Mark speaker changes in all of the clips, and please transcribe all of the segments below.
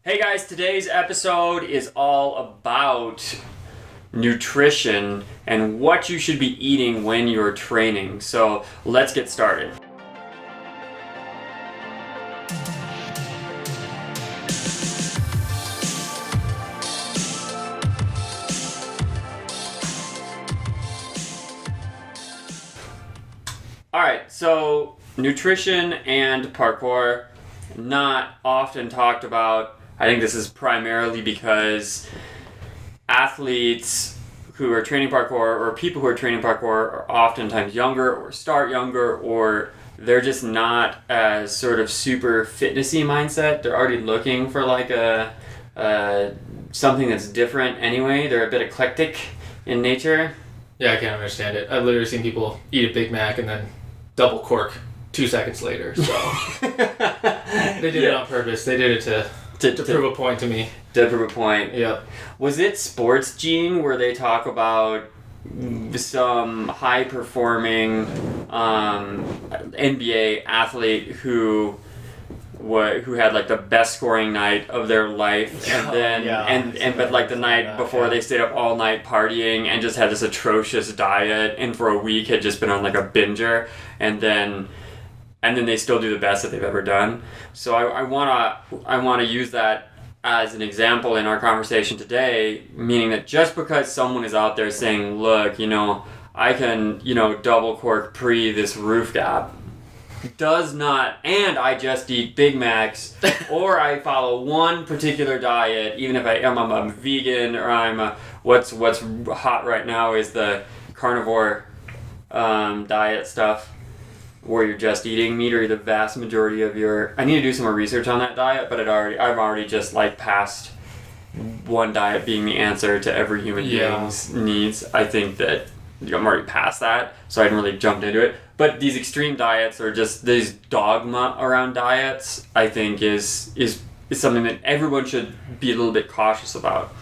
Speaker 1: Hey guys, today's episode is all about nutrition and what you should be eating when you're training. So let's get started. Alright, so nutrition and parkour, not often talked about. I think this is primarily because athletes who are training parkour or people who are training parkour are oftentimes younger or start younger, or they're just not as sort of super fitnessy mindset. They're already looking for like a something that's different anyway. They're a bit eclectic in nature.
Speaker 2: Yeah, I can't understand it. I've literally seen people eat a Big Mac and then double cork 2 seconds later. So they did it on purpose. They did it to prove a point to me.
Speaker 1: To prove a point.
Speaker 2: Yeah.
Speaker 1: Was it Sports Gene where they talk about some high performing NBA athlete who had like the best scoring night of their life, and then but like the night before they stayed up all night partying and just had this atrocious diet, and for a week had just been on like a binger, and then they still do the best that they've ever done. So I wanna use that as an example in our conversation today, meaning that just because someone is out there saying, look, I can, double cork pre this roof gap, does not, and I just eat Big Macs, or I follow one particular diet, even if I'm a vegan, or I'm what's hot right now is the carnivore diet stuff, where you're just eating meat or the vast majority of your... I need to do some more research on that diet, but I've already just like passed one diet being the answer to every human being's needs. I think that I'm already past that, so I hadn't really jumped into it. But these extreme diets, or just this dogma around diets, I think is something that everyone should be a little bit cautious about.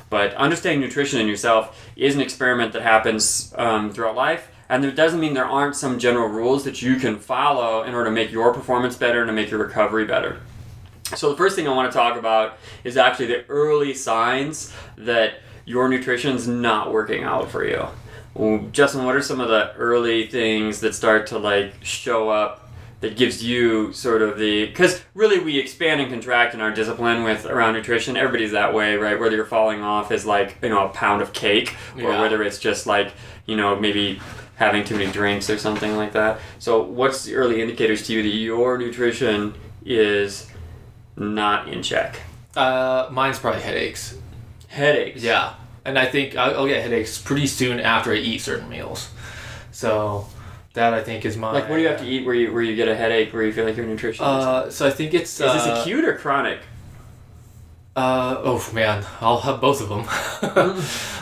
Speaker 1: But understanding nutrition in yourself is an experiment that happens throughout life. And it doesn't mean there aren't some general rules that you can follow in order to make your performance better and to make your recovery better. So the first thing I want to talk about is actually the early signs that your nutrition's not working out for you. Well, Justin, what are some of the early things that start to like show up that gives you sort of because really we expand and contract in our discipline around nutrition. Everybody's that way, right? Whether you're falling off is like, a pound of cake, or whether it's just like, maybe having too many drinks or something like that. So what's the early indicators to you that your nutrition is not in check?
Speaker 2: Mine's probably headaches.
Speaker 1: Headaches?
Speaker 2: Yeah. And I think I'll get headaches pretty soon after I eat certain meals. So that I think is my...
Speaker 1: Like what do you have to eat where you get a headache, where you feel like your nutrition is...
Speaker 2: So I think it's...
Speaker 1: Is this acute or chronic?
Speaker 2: Oh man, I'll have both of them.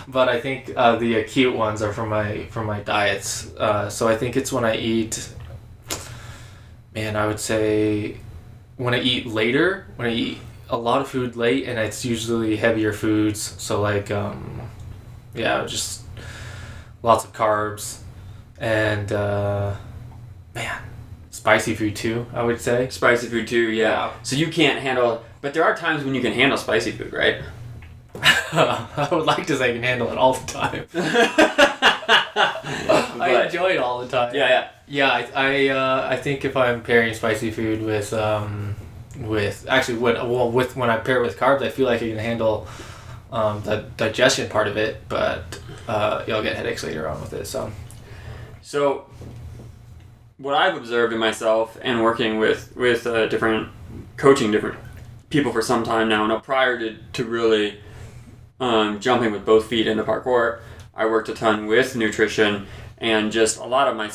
Speaker 2: But I think the acute ones are from my diets. So I think it's when I eat... Man, I would say when I eat later, when I eat a lot of food late, and it's usually heavier foods. So like, just lots of carbs, and spicy food too, I would say.
Speaker 1: Spicy food too, yeah. So you can't handle... But there are times when you can handle spicy food, right?
Speaker 2: I would like to say I can handle it all the time. I enjoy it all the time.
Speaker 1: Yeah.
Speaker 2: Yeah, I think if I'm pairing spicy food with when I pair it with carbs, I feel like I can handle the digestion part of it, but you'll get headaches later on with it.
Speaker 1: So what I've observed in myself and working with coaching different people for some time now, prior to really jumping with both feet into parkour, I worked a ton with nutrition, and just a lot of my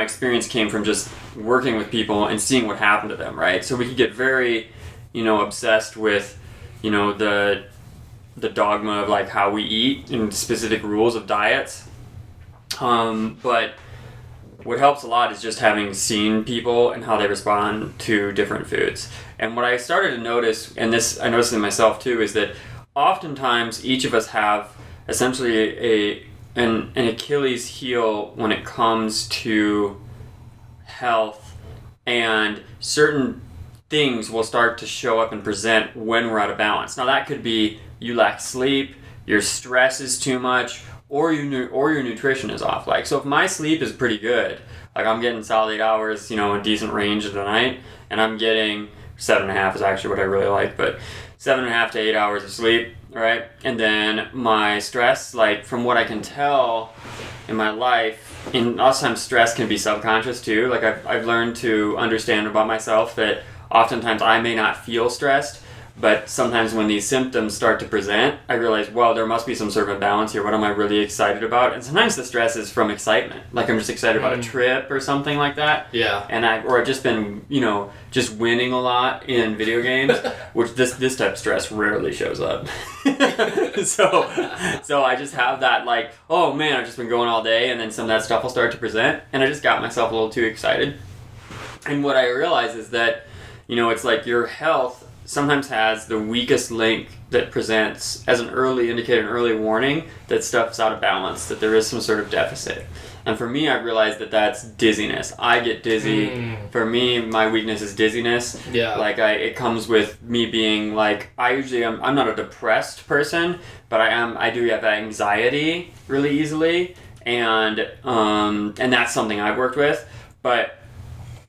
Speaker 1: experience came from just working with people and seeing what happened to them, right? So we could get very, obsessed with, the dogma of like how we eat and specific rules of diets. But what helps a lot is just having seen people and how they respond to different foods. And what I started to notice, and this I noticed in myself too, is that oftentimes each of us have essentially an Achilles heel when it comes to health and certain things will start to show up and present when we're out of balance. Now that could be you lack sleep, your stress is too much, or your nutrition is off. Like, so if my sleep is pretty good, like I'm getting solid 8 hours, a decent range of the night, and I'm getting 7.5 is actually what I really like, but 7.5 to 8 hours of sleep, right? And then my stress, like from what I can tell in my life, and lots of times stress can be subconscious too. Like I've learned to understand about myself that oftentimes I may not feel stressed, but sometimes when these symptoms start to present, I realize, well, there must be some sort of imbalance here. What am I really excited about? And sometimes the stress is from excitement. Like I'm just excited about a trip or something like that.
Speaker 2: Yeah.
Speaker 1: And I've just been, just winning a lot in video games, which this type of stress rarely shows up. So I just have that like, oh man, I've just been going all day, and then some of that stuff will start to present, and I just got myself a little too excited. And what I realize is that, it's like your health sometimes has the weakest link that presents as an early indicator, an early warning that stuff's out of balance, that there is some sort of deficit. And for me, I've realized that that's dizziness. I get dizzy. For me, my weakness is dizziness.
Speaker 2: Yeah.
Speaker 1: Like it comes with me being like, I'm not a depressed person, but I do have anxiety really easily. And that's something I've worked with. But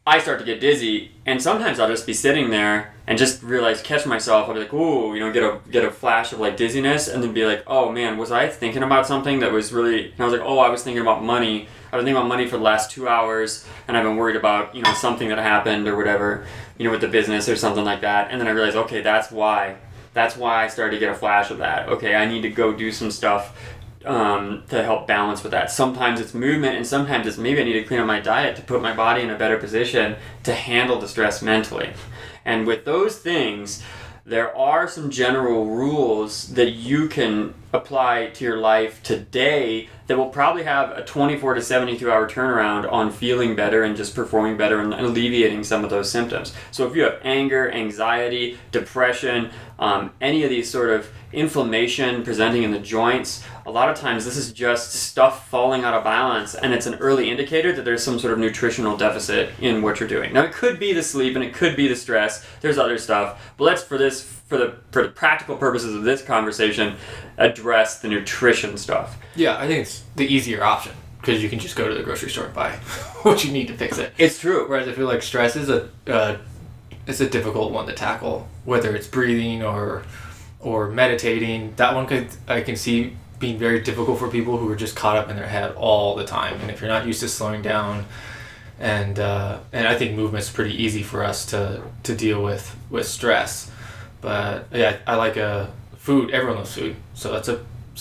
Speaker 1: I start to get dizzy, and sometimes I'll just be sitting there and just catch myself. I'll be like, ooh, get a flash of like dizziness, and then be like, oh man, was I thinking about something that was really, and I was like, oh, I was thinking about money. I was thinking about money for the last 2 hours, and I've been worried about, something that happened or whatever, with the business or something like that. And then I realized, okay, that's why I started to get a flash of that. Okay, I need to go do some stuff to help balance with that. Sometimes it's movement, and sometimes it's maybe I need to clean up my diet to put my body in a better position to handle the stress mentally. And with those things, there are some general rules that you can apply to your life today that will probably have a 24 to 72 hour turnaround on feeling better and just performing better and alleviating some of those symptoms. So if you have anger, anxiety, depression, any of these sort of inflammation presenting in the joints, a lot of times this is just stuff falling out of balance, and it's an early indicator that there's some sort of nutritional deficit in what you're doing. Now it could be the sleep and it could be the stress, there's other stuff, but let's for the practical purposes of this conversation address the nutrition stuff.
Speaker 2: Yeah, I think it's the easier option, because you can just go to the grocery store and buy what you need to fix it.
Speaker 1: It's true.
Speaker 2: Whereas I feel like stress is it's a difficult one to tackle, whether it's breathing or meditating. That one I can see being very difficult for people who are just caught up in their head all the time. And if you're not used to slowing down, and I think movement's pretty easy for us to deal with stress. But yeah, I like food. Everyone loves food, so that's a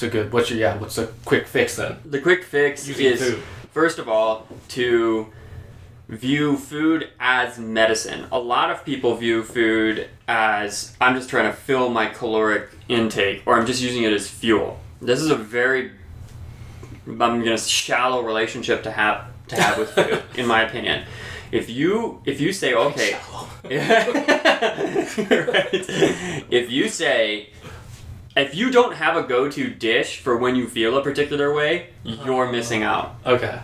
Speaker 2: good. What's a quick fix then?
Speaker 1: The quick fix is food. First of all, to view food as medicine. A lot of people view food as, I'm just trying to fill my caloric intake, or I'm just using it as fuel. This is a very, shallow relationship to have with food, in my opinion. If you say, okay, right. If you don't have a go-to dish for when you feel a particular way, you're missing out.
Speaker 2: Okay.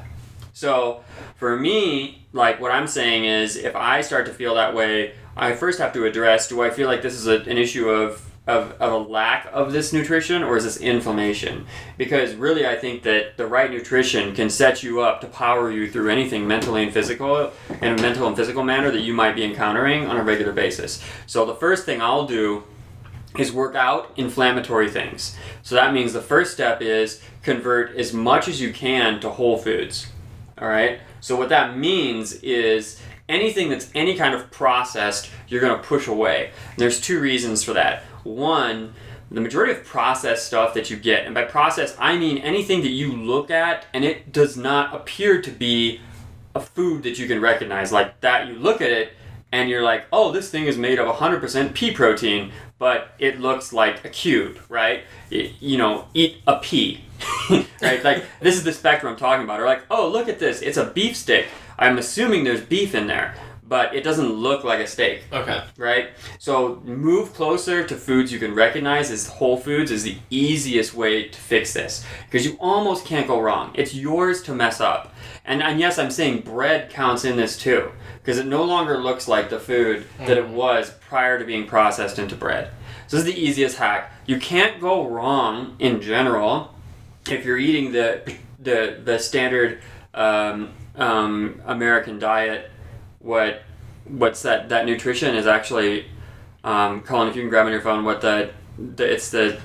Speaker 1: So for me, like what I'm saying is, if I start to feel that way, I first have to address, do I feel like this is an issue of a lack of this nutrition, or is this inflammation? Because really I think that the right nutrition can set you up to power you through anything mentally and physical, in a mental and physical manner that you might be encountering on a regular basis. So the first thing I'll do is work out inflammatory things. So that means the first step is convert as much as you can to whole foods. All right? So what that means is anything that's any kind of processed, you're going to push away. And there's two reasons for that. One, the majority of processed stuff that you get, and by processed I mean anything that you look at and it does not appear to be a food that you can recognize. Like that, you look at it and you're like, oh, this thing is made of 100% pea protein, but it looks like a cube, right? Eat a pea, right? Like, this is the spectrum I'm talking about. Or like, oh, look at this, it's a beef stick. I'm assuming there's beef in there. but it doesn't look like a steak.
Speaker 2: Okay.
Speaker 1: Right? So move closer to foods you can recognize as whole foods is the easiest way to fix this. Because you almost can't go wrong. It's yours to mess up. And yes, I'm saying bread counts in this too. Because it no longer looks like the food that it was prior to being processed into bread. So this is the easiest hack. You can't go wrong in general if you're eating the standard American diet. What's that nutrition is actually, Colin, if you can grab on your phone what I think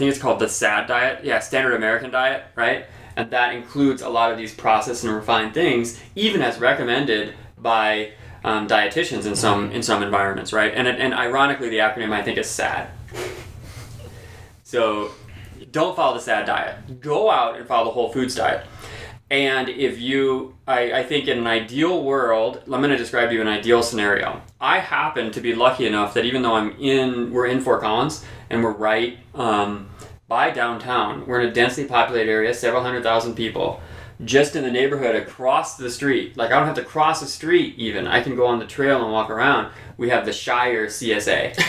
Speaker 1: it's called the SAD diet. Yeah, standard American diet, right? And that includes a lot of these processed and refined things, even as recommended by dietitians in some environments, right? And ironically, the acronym I think is SAD. So don't follow the SAD diet. Go out and follow the whole foods diet. And if you, I think in an ideal world, I'm going to describe to you an ideal scenario. I happen to be lucky enough that even though we're in Fort Collins and we're right by downtown, we're in a densely populated area, several 100,000 people, just in the neighborhood across the street. Like I don't have to cross the street even. I can go on the trail and walk around. We have the Shire CSA,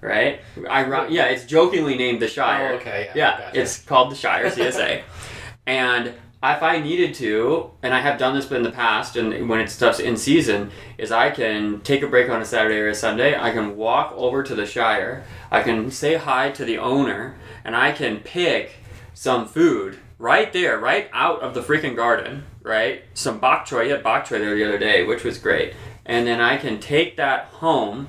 Speaker 1: right? Yeah, it's jokingly named the Shire.
Speaker 2: Oh, okay.
Speaker 1: Yeah,
Speaker 2: gotcha.
Speaker 1: It's called the Shire CSA. And if I needed to, and I have done this in the past, and when it's stuff's in season, is I can take a break on a Saturday or a Sunday, I can walk over to the Shire, I can say hi to the owner, and I can pick some food right there, right out of the freaking garden, right? Some bok choy. You had bok choy there the other day, which was great. And then I can take that home,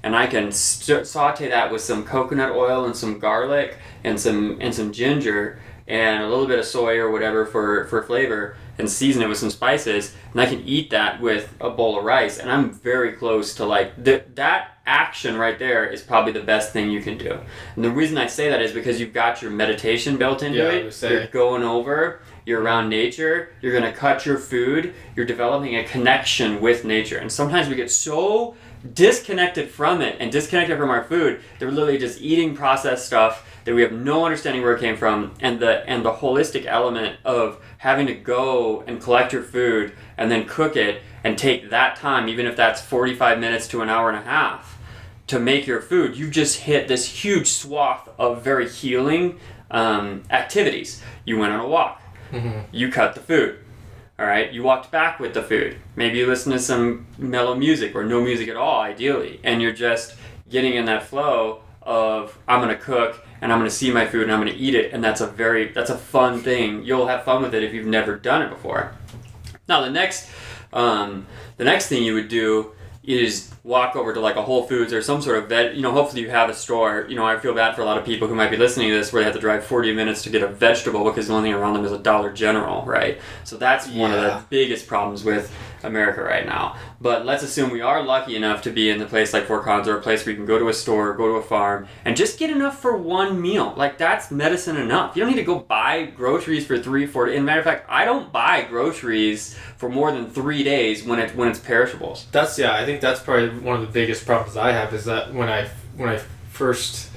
Speaker 1: and I can saute that with some coconut oil and some garlic and some ginger, and a little bit of soy or whatever for flavor, and season it with some spices, and I can eat that with a bowl of rice, and I'm very close to like that action right there is probably the best thing you can do. And the reason I say that is because you've got your meditation built into it. You're going over, you're around nature, you're going to cut your food, you're developing a connection with nature. And sometimes we get so disconnected from it and disconnected from our food that we're literally just eating processed stuff that we have no understanding where it came from, and the holistic element of having to go and collect your food and then cook it and take that time, even if that's 45 minutes to an hour and a half, to make your food. You just hit this huge swath of very healing activities. You went on a walk. Mm-hmm. You cut the food. All right, you walked back with the food. Maybe you listen to some mellow music or no music at all, ideally, and you're just getting in that flow of I'm gonna cook and I'm gonna see my food and I'm gonna eat it, and that's a fun thing. You'll have fun with it if you've never done it before. Now the next thing you would do is walk over to like a Whole Foods or some sort of hopefully you have a store. I feel bad for a lot of people who might be listening to this where they have to drive 40 minutes to get a vegetable because the only thing around them is a Dollar General, right? So that's one of the biggest problems with America right now. But let's assume we are lucky enough to be in a place like Fort Collins, or a place where you can go to a store, go to a farm, and just get enough for one meal. Like that's medicine enough. You don't need to go buy groceries for 3-4 days. As a matter of fact, I don't buy groceries for more than 3 days when it's perishables.
Speaker 2: I think that's probably one of the biggest problems I have, is that when I first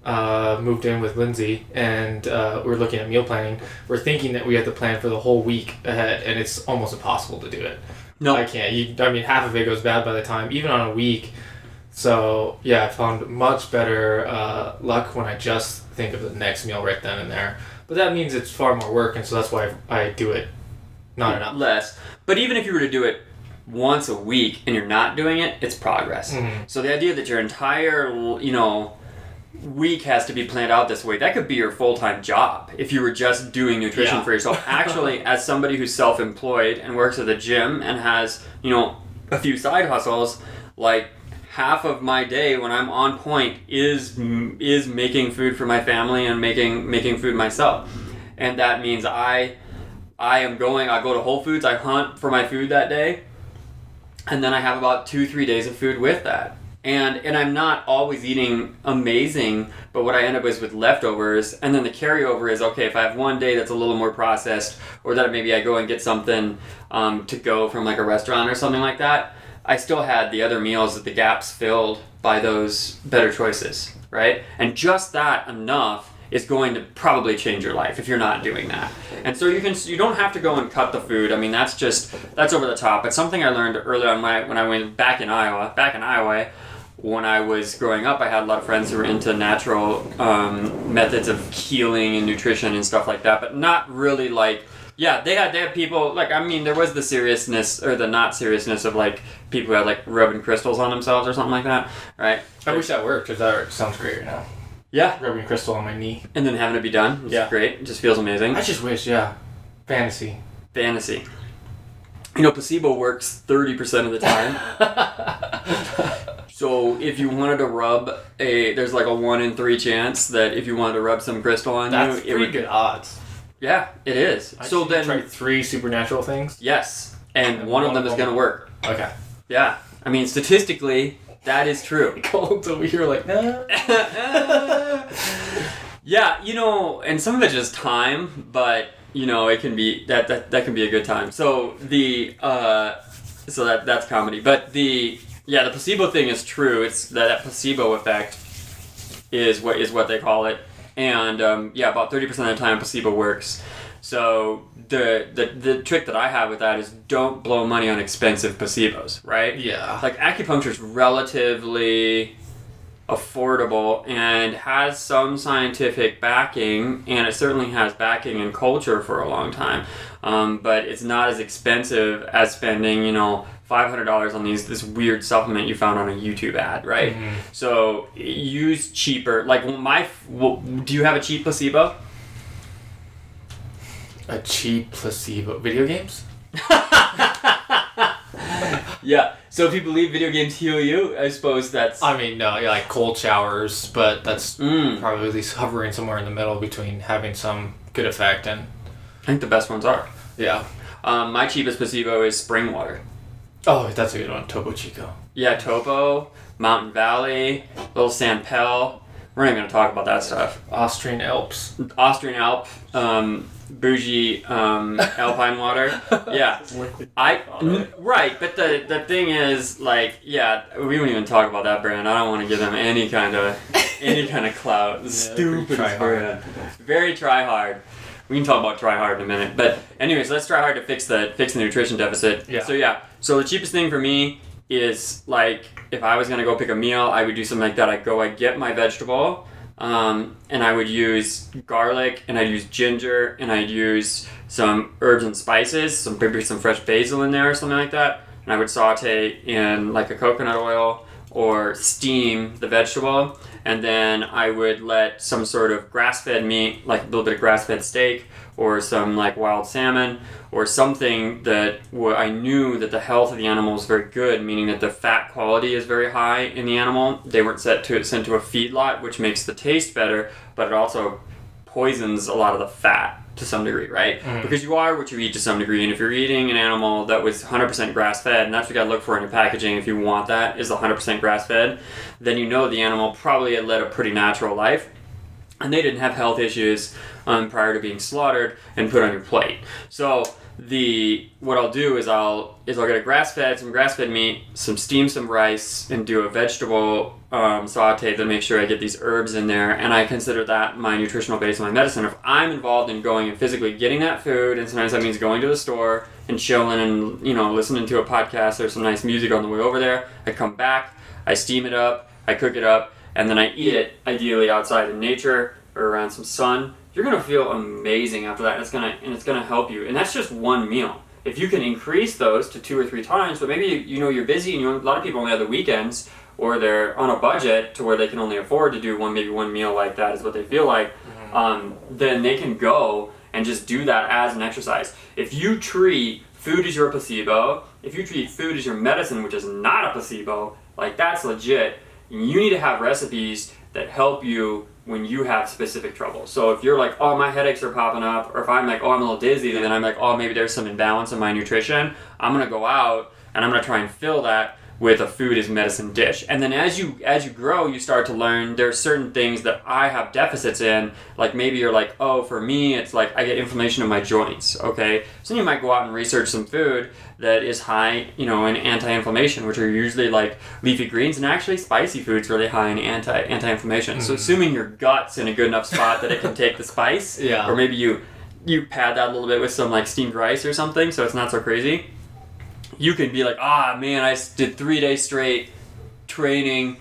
Speaker 2: moved in with Lindsay and we're looking at meal planning, we're thinking that we have to plan for the whole week ahead, and it's almost impossible to do it. No, I can't. Half of it goes bad by the time, even on a week. So I found much better luck when I just think of the next meal right then and there. But that means it's far more work, and so that's why I do it not enough.
Speaker 1: Less. But even if you were to do it once a week and you're not doing it, it's progress. Mm-hmm. So the idea that your entire, week has to be planned out this way, that could be your full-time job if you were just doing nutrition for yourself. Actually, as somebody who's self-employed and works at the gym and has, a few side hustles, like half of my day when I'm on point is making food for my family and making food myself. And that means I go to Whole Foods, I hunt for my food that day, and then I have about 2-3 days of food with that. And I'm not always eating amazing, but what I end up with leftovers, and then the carryover is, okay, if I have one day that's a little more processed, or that maybe I go and get something to go from like a restaurant or something like that, I still had the other meals that the gaps filled by those better choices, right? And just that enough is going to probably change your life if you're not doing that. And so you don't have to go and cut the food. I mean, that's over the top. But something I learned early on when I went back in Iowa, when I was growing up, I had a lot of friends who were into natural methods of healing and nutrition and stuff like that, but not really like, yeah, they had people, like, I mean, there was the seriousness, or the not seriousness of, like, people who had, like, rubbing crystals on themselves or something like that, right?
Speaker 2: I wish that worked, because that sounds great right now.
Speaker 1: Yeah.
Speaker 2: Rubbing crystal on my knee.
Speaker 1: And then having it be done. It's great. It just feels amazing.
Speaker 2: I just wish, yeah. Fantasy.
Speaker 1: You know, placebo works 30% of the time. So if you wanted to rub there's like a 1 in 3 chance that if you wanted to rub some crystal on
Speaker 2: that's pretty good odds.
Speaker 1: Yeah, it is.
Speaker 2: So then try 3 supernatural things?
Speaker 1: Yes. And one of them is going to work.
Speaker 2: Okay.
Speaker 1: Yeah. I mean, statistically, that is true.
Speaker 2: Colin's over here like, nah.
Speaker 1: Yeah, you know, and some of it's just time, but, you know, it can be, that can be a good time. So that's comedy. But the placebo thing is true. It's that placebo effect is what they call it. And about 30% of the time placebo works. So the trick that I have with that is don't blow money on expensive placebos, right?
Speaker 2: Yeah.
Speaker 1: Like acupuncture is relatively affordable and has some scientific backing, and it certainly has backing in culture for a long time. But it's not as expensive as spending, you know, $500 on this weird supplement you found on a YouTube ad, right? Mm-hmm. So use cheaper. Like do you have a cheap placebo?
Speaker 2: A cheap placebo? Video games?
Speaker 1: Yeah. So if you believe video games heal you, I suppose that's...
Speaker 2: I mean, no, like cold showers, but that's probably at least hovering somewhere in the middle between having some good effect and...
Speaker 1: I think the best ones are.
Speaker 2: Yeah.
Speaker 1: My cheapest placebo is spring water.
Speaker 2: Oh, that's a good one. Topo Chico.
Speaker 1: Yeah, Topo, Mountain Valley, Little San Pel. We're not even going to talk about that stuff.
Speaker 2: Austrian Alps.
Speaker 1: Austrian Alp, bougie alpine water. Yeah. Right, but the thing is, like, yeah, we won't even talk about that brand. I don't want to give them any kind of clout. Stupid brand. Very try hard. We can talk about try hard in a minute. But anyways, let's try hard to fix the nutrition deficit.
Speaker 2: Yeah.
Speaker 1: So the cheapest thing for me is, like, if I was going to go pick a meal, I would do something like that. I'd get my vegetable, and I would use garlic, and I'd use ginger, and I'd use some herbs and spices, maybe some fresh basil in there or something like that. And I would saute in, like, a coconut oil or steam the vegetable. And then I would let some sort of grass-fed meat, like a little bit of grass-fed steak, or some like wild salmon, or something that I knew that the health of the animal was very good, meaning that the fat quality is very high in the animal. They weren't sent to a feedlot, which makes the taste better, but it also poisons a lot of the fat to some degree, right? Mm. Because you are what you eat to some degree, and if you're eating an animal that was 100% grass-fed, and that's what you gotta look for in your packaging if you want that, is 100% grass-fed, then you know the animal probably had led a pretty natural life, and they didn't have health issues prior to being slaughtered and put on your plate. So what I'll do is I'll get some grass-fed meat, some rice, and do a vegetable saute to make sure I get these herbs in there, and I consider that my nutritional base of my medicine. If I'm involved in going and physically getting that food, and sometimes that means going to the store and chilling and, you know, listening to a podcast or some nice music on the way over there, I come back, I steam it up, I cook it up, and then I eat it, ideally outside in nature or around some sun. You're gonna feel amazing after that, and it's gonna help you. And that's just one meal. If you can increase those to 2 or 3 times, but maybe you're busy and a lot of people only have the weekends, or they're on a budget to where they can only afford to do one meal like that is what they feel like. Then they can go and just do that as an exercise. If you treat food as your placebo, if you treat food as your medicine, which is not a placebo, like that's legit. You need to have recipes that help you when you have specific trouble. So if you're like, oh, my headaches are popping up, or if I'm like, oh, I'm a little dizzy, then I'm like, oh, maybe there's some imbalance in my nutrition. I'm going to go out and I'm going to try and fill that with a food is medicine dish. And then as you grow, you start to learn there are certain things that I have deficits in. Like maybe you're like, oh, for me, it's like I get inflammation in my joints, okay? So you might go out and research some food that is high, in anti-inflammation, which are usually like leafy greens, and actually spicy food's really high in anti-inflammation. Mm-hmm. So assuming your gut's in a good enough spot that it can take the spice, or maybe you pad that a little bit with some like steamed rice or something, so it's not so crazy. You can be like, man, I did 3 days straight training,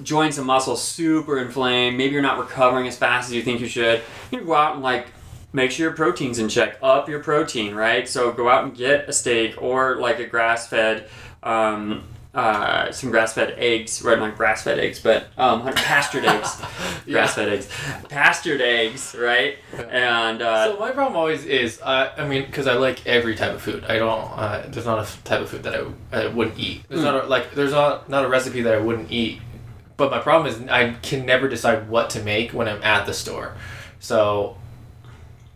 Speaker 1: joints and muscles super inflamed. Maybe you're not recovering as fast as you think you should. You can go out and like make sure your protein's in check. Up your protein, right? So go out and get a steak or like a grass-fed, some grass-fed eggs, right? Not grass-fed eggs, but pastured eggs. Grass-fed eggs. Pastured eggs, right? And
Speaker 2: so my problem always is, because I like every type of food. I don't. There's not a type of food that I wouldn't eat. There's not a recipe that I wouldn't eat. But my problem is I can never decide what to make when I'm at the store. So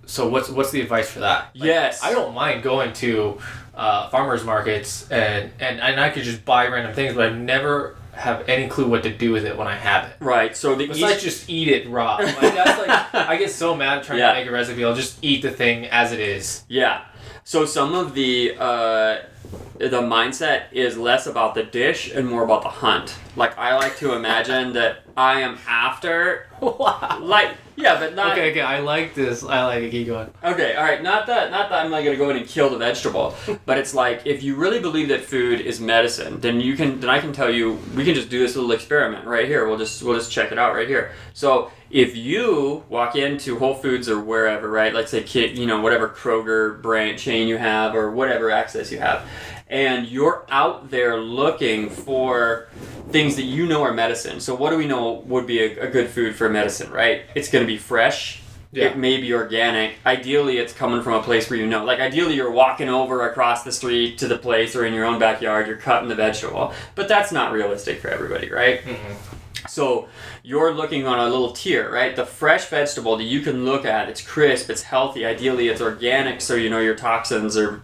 Speaker 2: what's the advice for that? Like,
Speaker 1: yes.
Speaker 2: I don't mind going to farmers markets and I could just buy random things, but I never have any clue what to do with it when I have it.
Speaker 1: Right. So
Speaker 2: besides just eat it raw. Like, that's like I get so mad trying to make a recipe. I'll just eat the thing as it is.
Speaker 1: Yeah. So some of the mindset is less about the dish and more about the hunt. Like I like to imagine that I am after.
Speaker 2: Wow.
Speaker 1: Like yeah, but not.
Speaker 2: Okay. I like this. I like it. Keep going.
Speaker 1: Okay. All right. Not that I'm like gonna go in and kill the vegetable, but it's like if you really believe that food is medicine, then I can tell you we can just do this little experiment right here. We'll just check it out right here. So if you walk into Whole Foods or wherever, right? Let's say whatever Kroger brand chain you have or whatever access you have, and you're out there looking for things that you know are medicine. So what do we know would be a good food for medicine, right? It's going to be fresh. Yeah. It may be organic. Ideally, it's coming from a place where you know. Like, ideally, you're walking over across the street to the place or in your own backyard, you're cutting the vegetable. But that's not realistic for everybody, right? Mm-hmm. So you're looking on a little tier, right? The fresh vegetable that you can look at, it's crisp, it's healthy. Ideally, it's organic, so you know your toxins or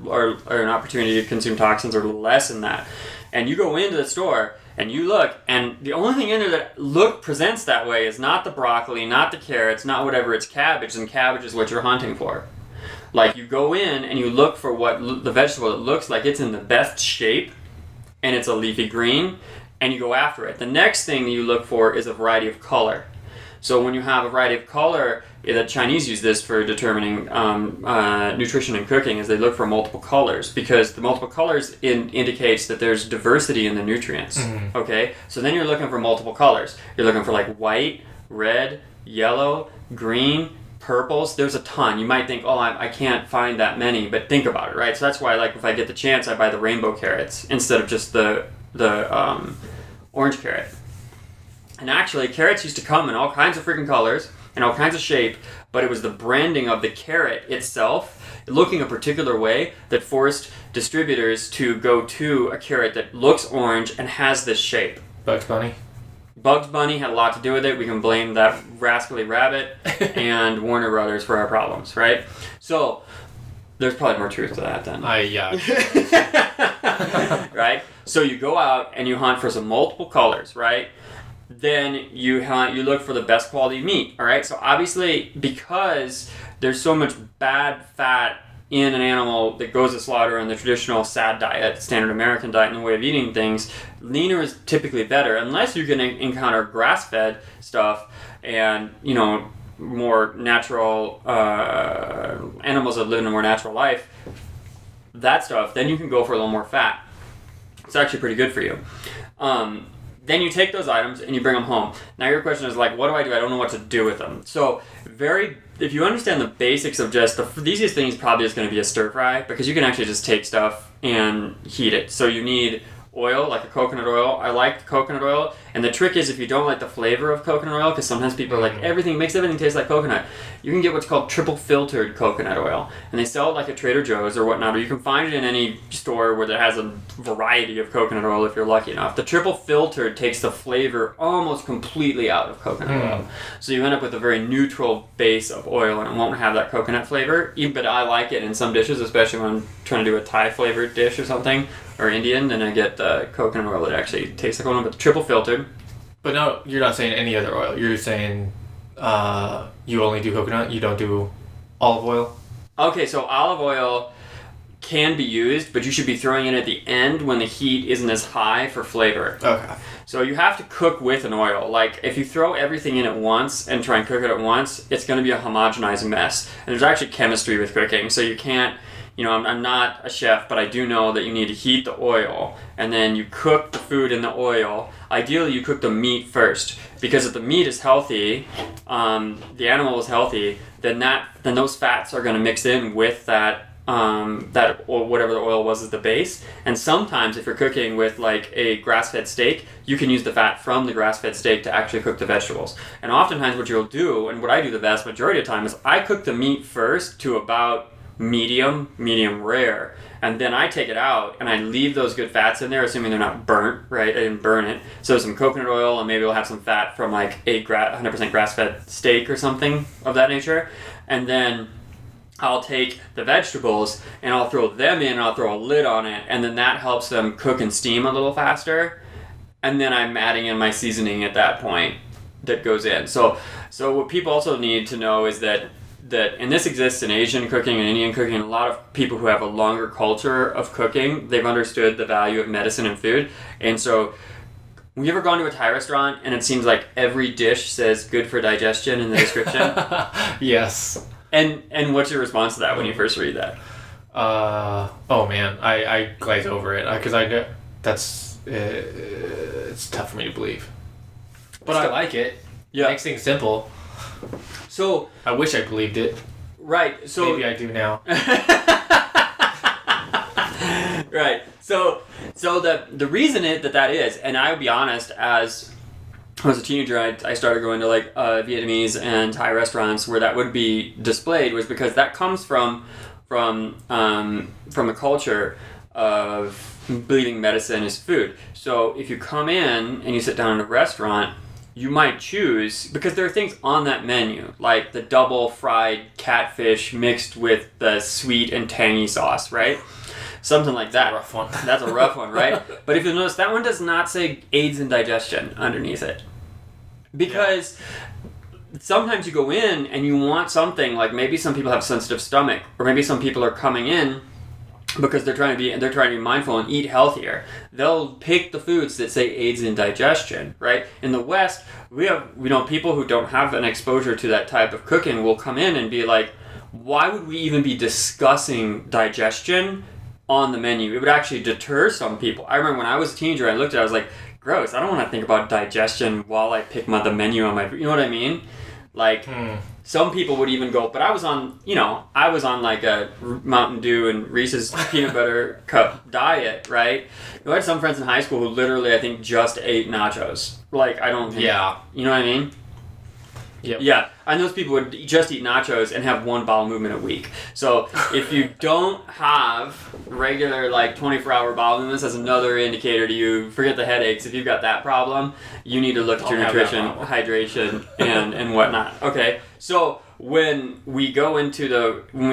Speaker 1: an opportunity to consume toxins are less than that. And you go into the store and you look, and the only thing in there that presents that way is not the broccoli, not the carrots, not whatever, it's cabbage, and cabbage is what you're hunting for. Like, you go in and you look for the vegetable that looks like it's in the best shape, and it's a leafy green, and you go after it. The next thing that you look for is a variety of color. So when you have a variety of color, the Chinese use this for determining nutrition and cooking, is they look for multiple colors, because the multiple colors indicates that there's diversity in the nutrients. Mm-hmm. Okay, so then you're looking for multiple colors. You're looking for like white, red, yellow, green, purples. There's a ton. You might think, I can't find that many, but think about it, right? So that's why, like, if I get the chance, I buy the rainbow carrots instead of just the orange carrot. And actually, carrots used to come in all kinds of freaking colors and all kinds of shape, but it was the branding of the carrot itself looking a particular way that forced distributors to go to a carrot that looks orange and has this shape.
Speaker 2: Bugs Bunny?
Speaker 1: Bugs Bunny had a lot to do with it. We can blame that rascally rabbit and Warner Brothers for our problems, right? So there's probably more truth to that then. Right? So you go out and you hunt for some multiple colors, right? Then you look for the best quality meat, all right? So obviously, because there's so much bad fat in an animal that goes to slaughter in the traditional SAD diet, standard American diet, and the way of eating things, leaner is typically better, unless you can encounter grass-fed stuff and, more natural animals that live in a more natural life, that stuff, then you can go for a little more fat. It's actually pretty good for you. Then you take those items and you bring them home. Now your question is like, what do? I don't know what to do with them. So if you understand the basics of just the easiest thing is probably just going to be a stir fry, because you can actually just take stuff and heat it. So you need oil, like a coconut oil. I like coconut oil. And the trick is if you don't like the flavor of coconut oil, because sometimes people are like, everything taste like coconut, you can get what's called triple filtered coconut oil. And they sell it like at Trader Joe's or whatnot, or you can find it in any store where it has a variety of coconut oil if you're lucky enough. The triple filtered takes the flavor almost completely out of coconut oil. So you end up with a very neutral base of oil, and it won't have that coconut flavor. But I like it in some dishes, especially when I'm trying to do a Thai flavored dish or something, or Indian, then I get the coconut oil that actually tastes like coconut, but triple filtered.
Speaker 2: But no, you're not saying any other oil. You're saying you only do coconut, you don't do olive oil?
Speaker 1: Okay, so olive oil can be used, but you should be throwing it at the end when the heat isn't as high for flavor.
Speaker 2: Okay.
Speaker 1: So you have to cook with an oil. Like, if you throw everything in at once and try and cook it at once, it's going to be a homogenized mess. And there's actually chemistry with cooking, so you can't, I'm not a chef, but I do know that you need to heat the oil, and then you cook the food in the oil. Ideally, you cook the meat first, because if the meat is healthy, the animal is healthy, then those fats are going to mix in with that or whatever the oil was as the base. And sometimes if you're cooking with like a grass-fed steak, you can use the fat from the grass-fed steak to actually cook the vegetables. And oftentimes what you'll do, and what I do the vast majority of the time, is I cook the meat first to about medium rare, and then I take it out and I leave those good fats in there, assuming they're not burnt, right? I didn't burn it. So some coconut oil, and maybe we'll have some fat from like a 100% grass-fed steak or something of that nature. And then I'll take the vegetables and I'll throw them in, and I'll throw a lid on it, and then that helps them cook and steam a little faster. And then I'm adding in my seasoning at that point that goes in. So what people also need to know is that and this exists in Asian cooking and Indian cooking, and a lot of people who have a longer culture of cooking, they've understood the value of medicine in food. And so, have you ever gone to a Thai restaurant and it seems like every dish says good for digestion in the description?
Speaker 2: Yes.
Speaker 1: And what's your response to that when you first read that?
Speaker 2: Oh man, I glaze over it because I know it's tough for me to believe. But I like it.
Speaker 1: Yeah.
Speaker 2: It makes things simple.
Speaker 1: So
Speaker 2: I wish I believed it.
Speaker 1: Right. So
Speaker 2: maybe I do now.
Speaker 1: Right. So the reason that is, and I would be honest, as I was a teenager, I started going to like Vietnamese and Thai restaurants where that would be displayed, was because that comes from the culture of believing medicine is food. So if you come in and you sit down in a restaurant, you might choose, because there are things on that menu, like the double fried catfish mixed with the sweet and tangy sauce, right? Something like that.
Speaker 2: That's a rough one.
Speaker 1: That's a rough one, right? But if you notice, that one does not say aids in digestion underneath it. Because sometimes you go in and you want something, like maybe some people have a sensitive stomach, or maybe some people are coming in because they're trying to be mindful and eat healthier. They'll pick the foods that say aids in digestion, right? In the West, we have people who don't have an exposure to that type of cooking will come in and be like, why would we even be discussing digestion on the menu? It would actually deter some people. I remember when I was a teenager, I looked at it, I was like, gross, I don't want to think about digestion while I pick the menu on my, you know what I mean? Like, some people would even go, but I was on like a Mountain Dew and Reese's peanut butter cup diet, right? I had some friends in high school who literally, I think, just ate nachos. Like, I don't think, you know what I mean?
Speaker 2: Yep.
Speaker 1: Yeah, and those people would just eat nachos and have one bowel movement a week. So if you don't have regular 24-hour bowel movements, that's another indicator to you. Forget the headaches. If you've got that problem, you need to look at your nutrition, hydration, and whatnot. Okay, so when we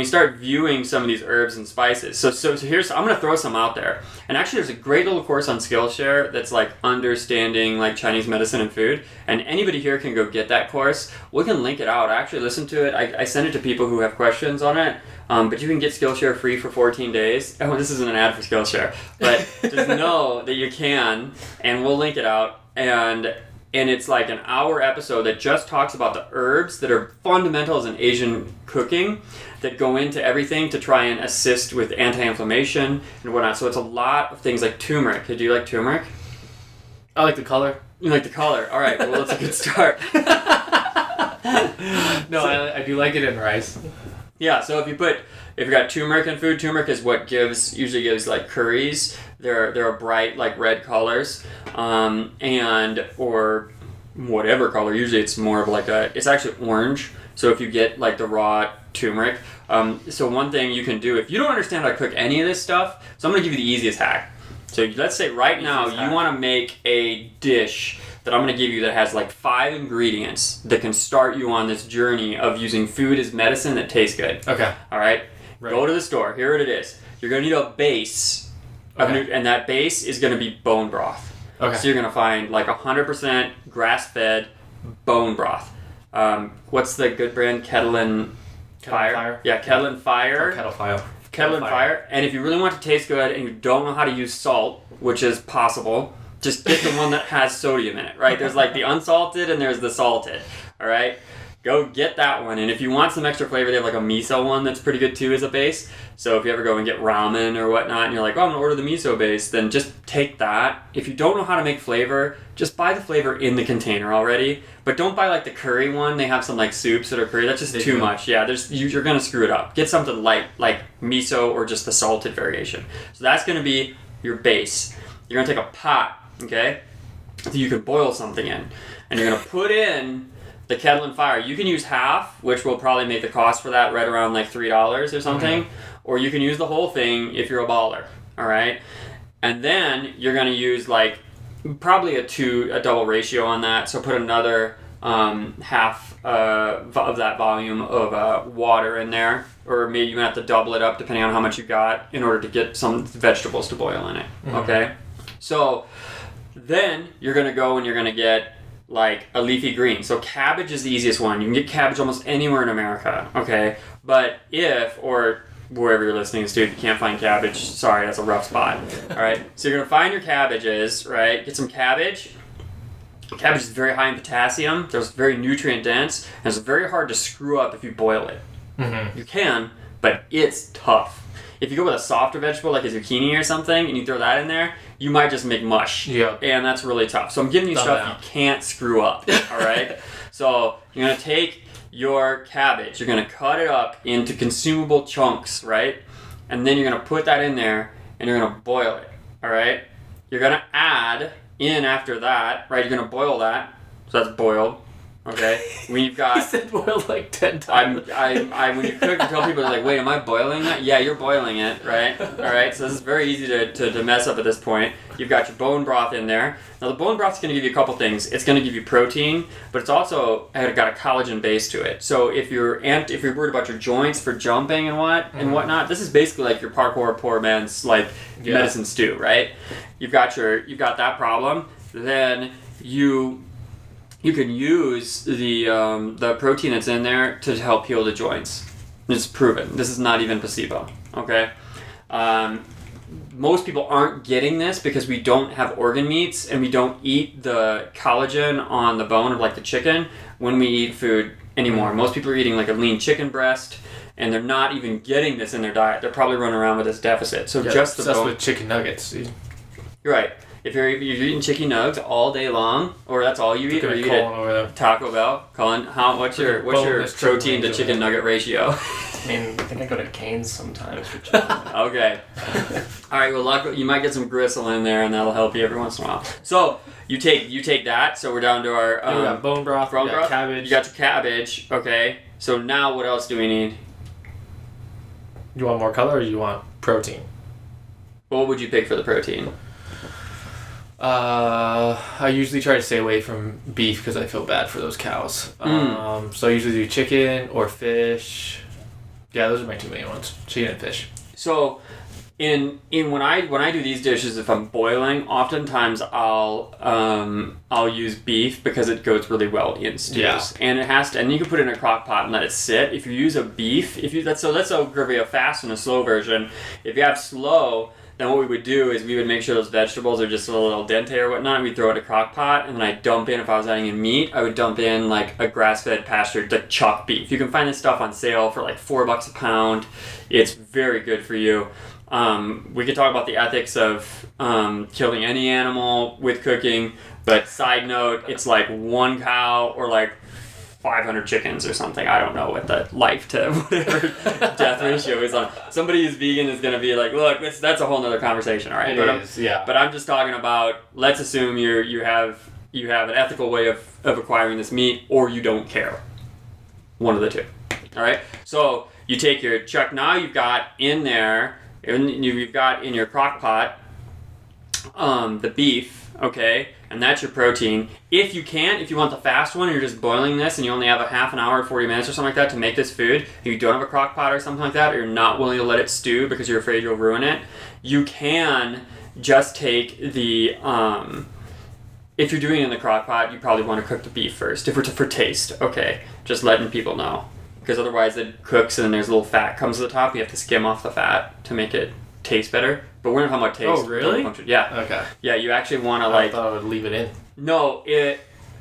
Speaker 1: start viewing some of these herbs and spices, so here's, I'm going to throw some out there. And actually there's a great little course on Skillshare that's like understanding like Chinese medicine and food, and anybody here can go get that course. We can link it out. I actually listened to it. I send it to people who have questions on it. But you can get Skillshare free for 14 days. Oh, this isn't an ad for Skillshare, but just know that you can, and we'll link it out. And it's like an hour episode that just talks about the herbs that are fundamentals in Asian cooking that go into everything to try and assist with anti-inflammation and whatnot. So it's a lot of things like turmeric. Do you like turmeric?
Speaker 2: I like the color.
Speaker 1: You like the color. All right, well, that's a good start.
Speaker 2: No, I do like it in rice.
Speaker 1: Yeah, so if you got turmeric in food, turmeric is what usually gives like curries. They're a bright like red colors, and or whatever color. Usually it's more of like it's actually orange. So if you get like the raw turmeric, so one thing you can do if you don't understand how to cook any of this stuff, so I'm gonna give you the easiest hack. So let's say right now you want to make a dish that I'm going to give you that has like 5 ingredients that can start you on this journey of using food as medicine that tastes good.
Speaker 2: Okay.
Speaker 1: All right? Go to the store. Here it is. You're going to need a base. Okay. And that base is going to be bone broth.
Speaker 2: Okay.
Speaker 1: So you're going to find like 100% grass-fed bone broth. What's the good brand? Kettle and Fire? Yeah, Kettle and Fire.
Speaker 2: Kettle Fire.
Speaker 1: Kettle and Fire. And if you really want it to taste good and you don't know how to use salt, which is possible, just get the one that has sodium in it, right? There's like the unsalted and there's the salted, all right? Go get that one. And if you want some extra flavor, they have like a miso one that's pretty good too as a base. So if you ever go and get ramen or whatnot and you're like, oh, I'm going to order the miso base, then just take that. If you don't know how to make flavor, just buy the flavor in the container already. But don't buy like the curry one. They have some like soups that are curry. That's just too much. Yeah, you're going to screw it up. Get something light like miso or just the salted variation. So that's going to be your base. You're going to take a pot. Okay, so you can boil something in, and you're gonna put in the Kettle and Fire. You can use half, which will probably make the cost for that right around like $3 or something, or you can use the whole thing if you're a baller. All right, and then you're gonna use like probably a double ratio on that. So put another half of that volume of water in there, or maybe you have to double it up depending on how much you got in order to get some vegetables to boil in it. Okay, so. Then you're going to go and you're going to get like a leafy green. So cabbage is the easiest one. You can get cabbage almost anywhere in America, okay? But or wherever you're listening to, if you can't find cabbage, sorry, that's a rough spot. All right? So you're going to find your cabbages, right? Get some cabbage. Cabbage is very high in potassium. It's very nutrient dense. And it's very hard to screw up if you boil it. Mm-hmm. You can, but it's tough. If you go with a softer vegetable like a zucchini or something and you throw that in there, you might just make mush. Yeah. And that's really tough. So I'm giving you stuff you can't screw up. All right? So you're going to take your cabbage. You're going to cut it up into consumable chunks, right? And then you're going to put that in there and you're going to boil it. All right? You're going to add in after that, right? You're going to boil that. So that's boiled. Okay, when you've got...
Speaker 2: He said boiled like 10 times.
Speaker 1: When you cook, you tell people, they're like, wait, am I boiling that? Yeah, you're boiling it, right? All right, so this is very easy to mess up at this point. You've got your bone broth in there. Now, the bone broth is going to give you a couple things. It's going to give you protein, but it's also got a collagen base to it. So if you're worried about your joints for jumping and whatnot, this is basically like your parkour poor man's like medicine stew, right? You've got that problem. Then you can use the protein that's in there to help heal the joints. It's proven. This is not even placebo. Okay. Most people aren't getting this because we don't have organ meats and we don't eat the collagen on the bone of like the chicken when we eat food anymore. Most people are eating like a lean chicken breast and they're not even getting this in their diet. They're probably running around with this deficit. So just the bone.
Speaker 2: With chicken nuggets. You're
Speaker 1: right. If you're eating chicken nuggets all day long, or that's all you eat, or you eat at Taco Bell, Colin, what's your protein to chicken nugget ratio?
Speaker 3: I mean, I think I go to Cane's sometimes for chicken.
Speaker 1: Okay. All right. Well, you might get some gristle in there, and that'll help you every once in a while. So you take that. So we're down to our
Speaker 2: we got bone broth. We got cabbage.
Speaker 1: You got your cabbage. Okay. So now what else do we need?
Speaker 2: You want more color, or you want protein?
Speaker 1: What would you pick for the protein?
Speaker 2: I usually try to stay away from beef because I feel bad for those cows. So I usually do chicken or fish. Yeah, those are my two main ones: chicken and fish.
Speaker 1: So, when I do these dishes, if I'm boiling, oftentimes I'll use beef because it goes really well in stews, and it has to. And you can put it in a crock pot and let it sit. If you use a beef, that's a fast and a slow version. If you have slow, then what we would do is we would make sure those vegetables are just a little al dente or whatnot. We'd throw it in a crock pot, and then I'd dump in, if I was adding in meat, I would dump in like a grass-fed pastured chuck beef. You can find this stuff on sale for like $4 a pound. It's very good for you. We could talk about the ethics of killing any animal with cooking, but side note, it's like one cow or like 500 chickens or something. I don't know what the life to whatever death ratio is on. Somebody who's vegan is going to be like, look, that's a whole nother conversation, all right? But I'm just talking about, let's assume you have an ethical way of acquiring this meat, or you don't care. One of the two. All right? So you take your chuck. Now you've got in there, you've got in your crock pot the beef, okay? And that's your protein. If you want the fast one, you're just boiling this and you only have a half an hour, 40 minutes or something like that to make this food, if you don't have a crock pot or something like that, or you're not willing to let it stew because you're afraid you'll ruin it, you can just take the, if you're doing it in the crock pot, you probably want to cook the beef first, if it's for taste, okay? Just letting people know. Because otherwise it cooks and then there's a little fat comes to the top, you have to skim off the fat to make it taste better. But we're not talking about taste.
Speaker 2: Oh, really?
Speaker 1: Yeah.
Speaker 2: Okay.
Speaker 1: Yeah, you actually want to
Speaker 2: I thought I would leave it in.
Speaker 1: No,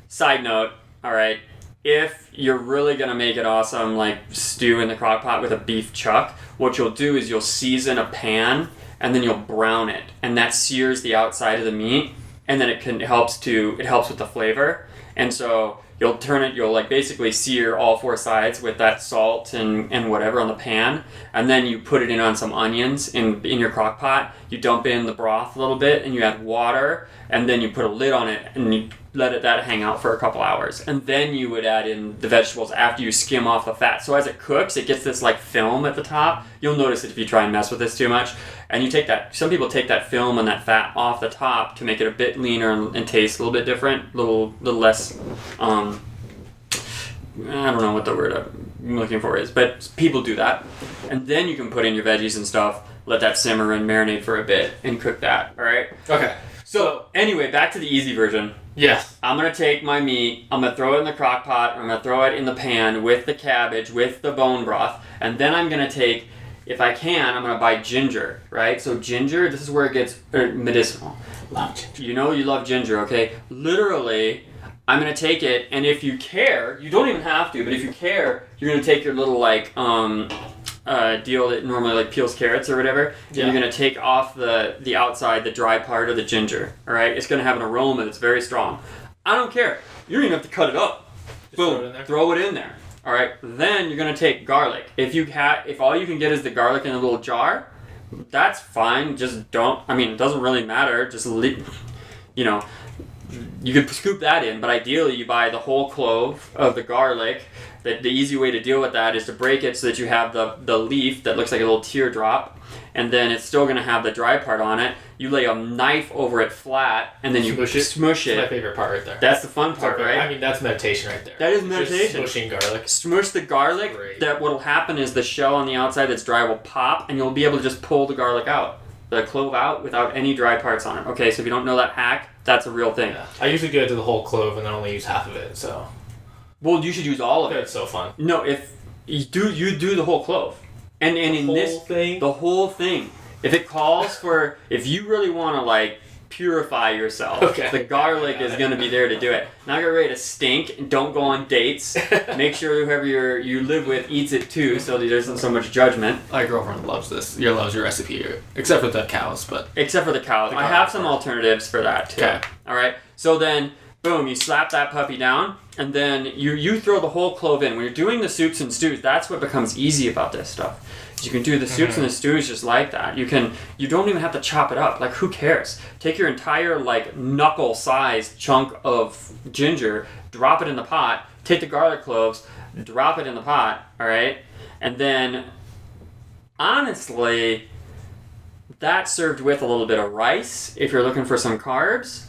Speaker 1: side note, alright, if you're really going to make it awesome, like stew in the crock pot with a beef chuck, what you'll do is you'll season a pan and then you'll brown it. And that sears the outside of the meat, and then it helps with the flavor. And so you'll like basically sear all four sides with that salt and whatever on the pan, and then you put it in on some onions in your crock pot. You dump in the broth a little bit and you add water, and then you put a lid on it and you let that hang out for a couple hours, and then you would add in the vegetables after you skim off the fat. So as it cooks, it gets this like film at the top. You'll notice it if you try and mess with this too much. And you take that, some people take that film and that fat off the top to make it a bit leaner and taste a little bit different, a little less, I don't know what the word I'm looking for is, but people do that. And then you can put in your veggies and stuff, let that simmer and marinate for a bit, and cook that, alright?
Speaker 2: Okay.
Speaker 1: So, anyway, back to the easy version.
Speaker 2: Yes.
Speaker 1: I'm going to take my meat, I'm going to throw it in the crock pot, I'm going to throw it in the pan with the cabbage, with the bone broth, and then I'm going to take, if I can, I'm going to buy ginger, right? So ginger, this is where it gets medicinal.
Speaker 2: Love ginger. You
Speaker 1: know you love ginger, okay? Literally, I'm going to take it, and if you care, you don't even have to, but if you care, you're going to take your little, like, deal that normally, like, peels carrots or whatever, and you're going to take off the outside, the dry part of the ginger, all right? It's going to have an aroma that's very strong. I don't care. You don't even have to cut it up.
Speaker 2: Just
Speaker 1: boom, throw it in there. All right, then you're going to take garlic. If all you can get is the garlic in a little jar, that's fine. Just don't, it doesn't really matter. Just, you could scoop that in, but ideally you buy the whole clove of the garlic. The easy way to deal with that is to break it so that you have the leaf that looks like a little teardrop, and then it's still going to have the dry part on it. You lay a knife over it flat, and then you smush it.
Speaker 2: That's my favorite part right there.
Speaker 1: That's the fun part, right?
Speaker 2: That's meditation right there.
Speaker 1: That is meditation.
Speaker 2: Just smushing garlic.
Speaker 1: Smush the garlic.
Speaker 2: Great.
Speaker 1: That what'll happen is the shell on the outside that's dry will pop, and you'll be able to just pull the garlic out, the clove out, without any dry parts on it. Okay, so if you don't know that hack, that's a real thing.
Speaker 2: Yeah. I usually go to the whole clove and then only use half of it, so...
Speaker 1: Well, you should use all of it.
Speaker 2: It's so fun.
Speaker 1: No, if you do the whole clove. And in this
Speaker 2: thing?
Speaker 1: The whole thing. If it calls for, if you really want to, like, purify yourself, the garlic is going to be there to do it. Not get ready to stink, and don't go on dates. Make sure whoever you live with eats it too, so there isn't so much judgment.
Speaker 2: My girlfriend loves this. Loves your recipe, except for the cows, but...
Speaker 1: Except for the cows. I have some alternatives for that too. Okay. Alright, so then, boom, you slap that puppy down, and then you throw the whole clove in. When you're doing the soups and stews, that's what becomes easy about this stuff. You can do the soups and the stews just like that. You don't even have to chop it up. Like, who cares? Take your entire, like, knuckle-sized chunk of ginger, drop it in the pot, take the garlic cloves, drop it in the pot, all right? And then, honestly, that served with a little bit of rice, if you're looking for some carbs,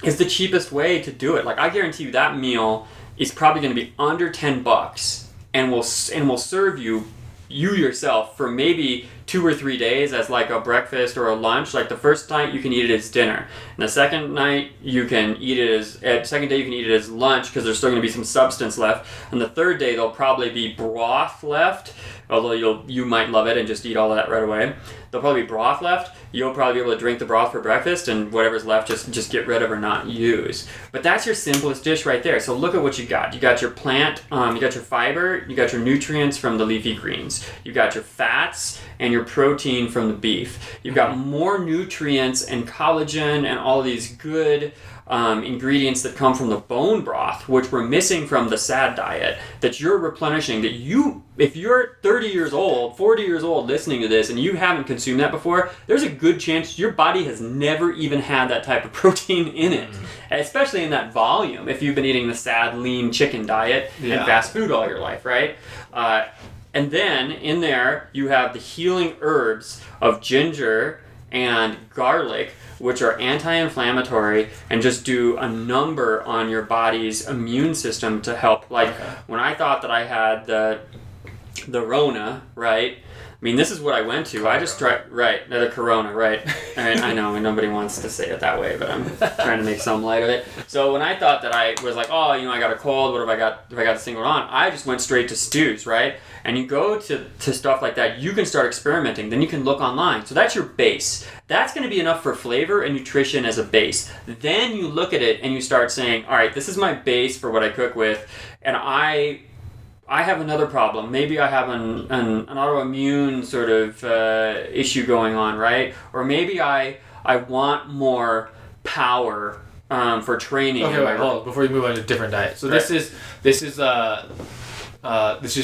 Speaker 1: is the cheapest way to do it. Like, I guarantee you that meal is probably going to be under $10 and will serve you yourself for maybe 2 or 3 days as like a breakfast or a lunch. Like the first night you can eat it as dinner, and the second night you can eat it as lunch because there's still going to be some substance left, and the third day there'll probably be broth left, although you might love it and just eat all of that right away. There'll probably be broth left. You'll probably be able to drink the broth for breakfast, and whatever's left just get rid of or not use. But that's your simplest dish right there. So look at what you got. You got your plant, you got your fiber, you got your nutrients from the leafy greens, you got your fats and your protein from the beef. You've got more nutrients and collagen and all these good ingredients that come from the bone broth, which were missing from the SAD diet, that you're replenishing, that if you're 30 years old, 40 years old listening to this and you haven't consumed that before, there's a good chance your body has never even had that type of protein in it, especially in that volume if you've been eating the SAD lean chicken diet and fast food all your life, right? And then in there you have the healing herbs of ginger and garlic, which are anti-inflammatory and just do a number on your body's immune system to help. Like when I thought that I had the Rona, right? I mean, this is what I went to. I just tried, the Corona, right? I know nobody wants to say it that way, but I'm trying to make some light of it. So when I thought that I was like, I got a cold, what if I got this thing going on? I just went straight to stews, right? And you go to stuff like that, you can start experimenting. Then you can look online. So that's your base. That's going to be enough for flavor and nutrition as a base. Then you look at it and you start saying, all right, this is my base for what I cook with, and I have another problem. Maybe I have an autoimmune sort of issue going on, right? Or maybe I want more power for training.
Speaker 2: Okay, wait, hold on, before you move on to a different diet. So this is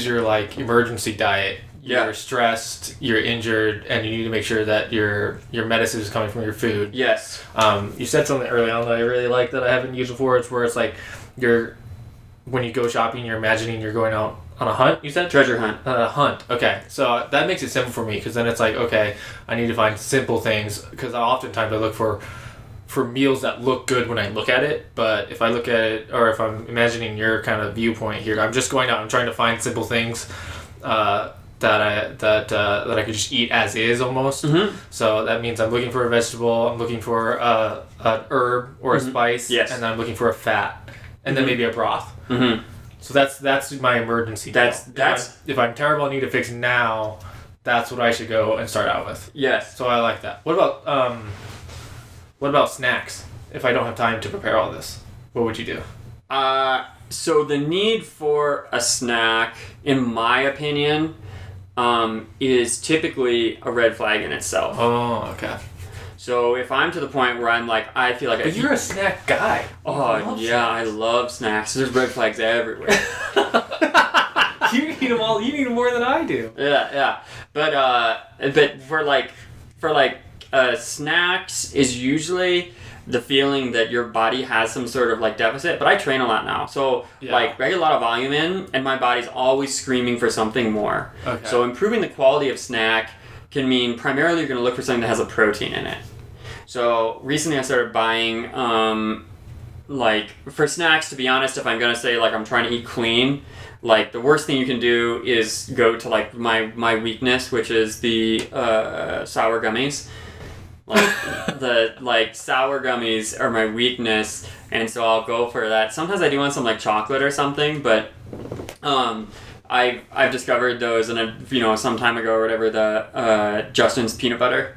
Speaker 2: your like emergency diet. You're stressed, you're injured, and you need to make sure that your medicine is coming from your food.
Speaker 1: Yes.
Speaker 2: You said something early on that I really like that I haven't used before. It's where it's like when you go shopping, you're imagining you're going out on a hunt, you said?
Speaker 1: Treasure hunt.
Speaker 2: A hunt. Okay. So that makes it simple for me, because then it's like, okay, I need to find simple things, because oftentimes I look for meals that look good when I look at it, but if I look at it, or if I'm imagining your kind of viewpoint here, I'm just going out and trying to find simple things that I could just eat as is almost. Mm-hmm. So that means I'm looking for a vegetable, I'm looking for an herb or a spice, and then I'm looking for a fat, and then maybe a broth. Mm-hmm. So that's my emergency.
Speaker 1: That's
Speaker 2: if I'm terrible and need to fix now, that's what I should go and start out with.
Speaker 1: Yes.
Speaker 2: So I like that. What about snacks? If I don't have time to prepare all this, what would you do?
Speaker 1: So the need for a snack, in my opinion, is typically a red flag in itself.
Speaker 2: Oh, okay.
Speaker 1: So if I'm to the point where I'm like, I feel like...
Speaker 2: But you're a snack guy.
Speaker 1: Oh, yeah, I love snacks. There's red flags everywhere.
Speaker 2: You eat them all. You eat them more than I do.
Speaker 1: Yeah. But for snacks is usually the feeling that your body has some sort of like deficit. But I train a lot now, so I get a lot of volume in, and my body's always screaming for something more. Okay. So improving the quality of snack can mean primarily you're going to look for something that has a protein in it. So recently I started buying for snacks, to be honest, if I'm going to say like I'm trying to eat clean, like the worst thing you can do is go to like my weakness, which is the sour gummies. Like sour gummies are my weakness, and so I'll go for that. Sometimes I do want some like chocolate or something, but I've discovered those, and some time ago or whatever, the Justin's peanut butter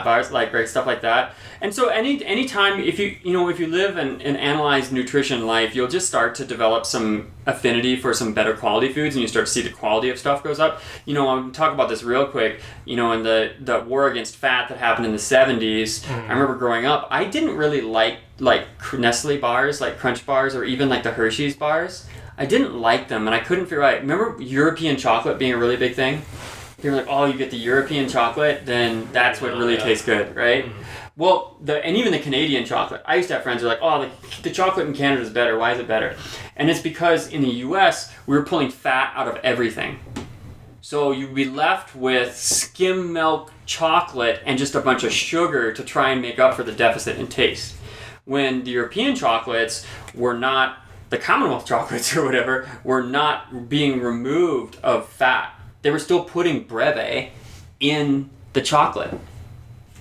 Speaker 1: bars, like great stuff like that. And so any time if you live and analyze nutrition life, you'll just start to develop some affinity for some better quality foods, and you start to see the quality of stuff goes up. I'll talk about this real quick. In the war against fat that happened in the 70s, I remember growing up, I didn't really like Nestle bars, like Crunch bars, or even like the Hershey's bars. I didn't like them, and I couldn't figure out. Remember European chocolate being a really big thing? They were like, oh, you get the European chocolate, then that's what really tastes good, right? Mm-hmm. Well, and even the Canadian chocolate. I used to have friends who were like, oh, the chocolate in Canada is better. Why is it better? And it's because in the U.S., we were pulling fat out of everything. So you'd be left with skim milk chocolate and just a bunch of sugar to try and make up for the deficit in taste. When the European chocolates were not, the Commonwealth chocolates or whatever, were not being removed of fat. They were still putting Breve in the chocolate.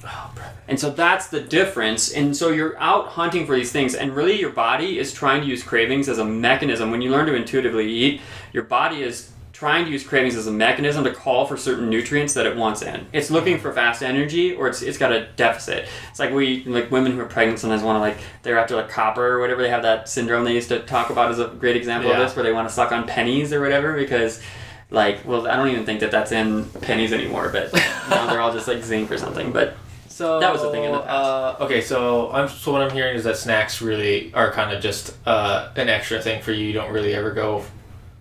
Speaker 2: Oh, Breve.
Speaker 1: And so that's the difference. And so you're out hunting for these things, and really your body is trying to use cravings as a mechanism. When you learn to intuitively eat, your body is trying to use cravings as a mechanism to call for certain nutrients that it wants in. It's looking for fast energy, or it's got a deficit. It's like women who are pregnant sometimes want to they're after copper or whatever. They have that syndrome they used to talk about as a great example of this, where they want to suck on pennies or whatever, because I don't even think that's in pennies anymore, but now they're all just zinc or something. But
Speaker 2: So
Speaker 1: that was the thing in the past.
Speaker 2: Okay, so what I'm hearing is that snacks really are kind of just an extra thing for you. You don't really ever go.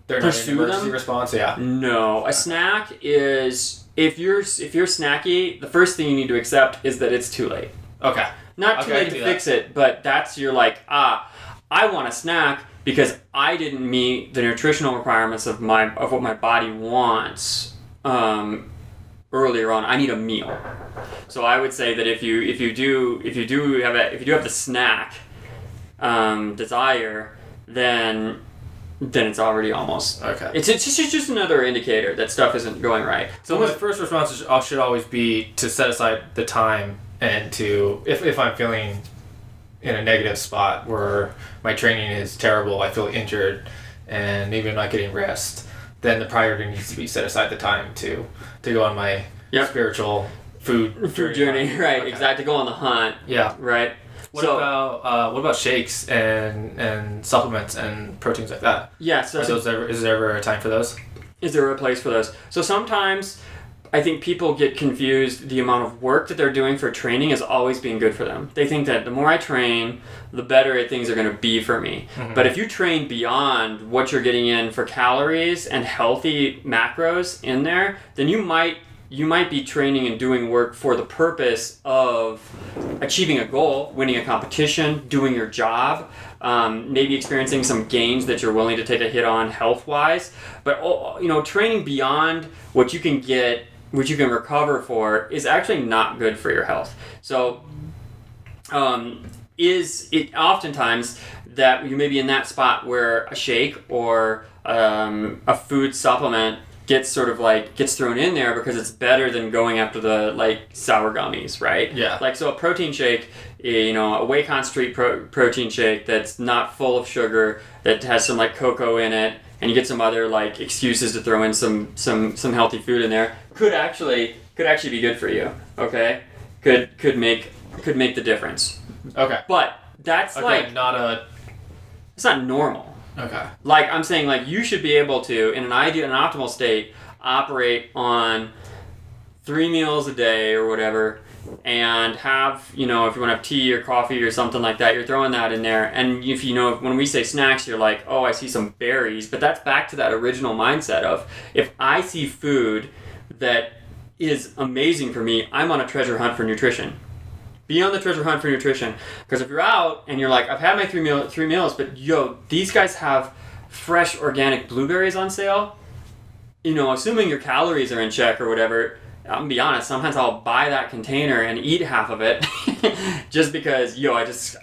Speaker 2: They're not an emergency response. Yeah.
Speaker 1: No, a snack is if you're snacky, the first thing you need to accept is that it's too late.
Speaker 2: Okay.
Speaker 1: Not too late to fix it, but that's you're like, I want a snack because I didn't meet the nutritional requirements of what my body wants earlier on. I need a meal. So I would say that if you do have the snack desire, then it's already almost
Speaker 2: okay.
Speaker 1: It's just another indicator that stuff isn't going right.
Speaker 2: So my first response should always be to set aside the time and to if I'm feeling in a negative spot where my training is terrible, I feel injured, and maybe I'm not getting rest, then the priority needs to be set aside the time to go on my spiritual food
Speaker 1: journey. Right, okay. Exactly. Go on the hunt.
Speaker 2: Yeah.
Speaker 1: Right.
Speaker 2: What about shakes and supplements and proteins like that?
Speaker 1: Yeah. So
Speaker 2: is there ever a time for those?
Speaker 1: Is there a place for those? So sometimes I think people get confused. The amount of work that they're doing for training is always being good for them. They think that the more I train, the better things are going to be for me. Mm-hmm. But if you train beyond what you're getting in for calories and healthy macros in there, then you might be training and doing work for the purpose of achieving a goal, winning a competition, doing your job, maybe experiencing some gains that you're willing to take a hit on health-wise. But training beyond what you can get, what you can recover for, is actually not good for your health. So is it oftentimes that you may be in that spot where a shake or a food supplement gets thrown in there because it's better than going after the sour gummies, right?
Speaker 2: Yeah.
Speaker 1: So a protein shake, a whey concentrate protein shake that's not full of sugar, that has some cocoa in it, and you get some other excuses to throw in some healthy food in there, could actually be good for you. Okay, could make the difference.
Speaker 2: Okay.
Speaker 1: But that's it's not normal.
Speaker 2: Okay.
Speaker 1: I'm saying, you should be able to, in an optimal state, operate on 3 meals a day or whatever, and have, if you want to have tea or coffee or something like that, you're throwing that in there. And if when we say snacks, you're like, oh, I see some berries. But that's back to that original mindset of, if I see food that is amazing for me, I'm on a treasure hunt for nutrition. Be on the treasure hunt for nutrition. Because if you're out and you're like, I've had my 3 meals, but these guys have fresh organic blueberries on sale, assuming your calories are in check or whatever, I'm gonna be honest, sometimes I'll buy that container and eat half of it just because,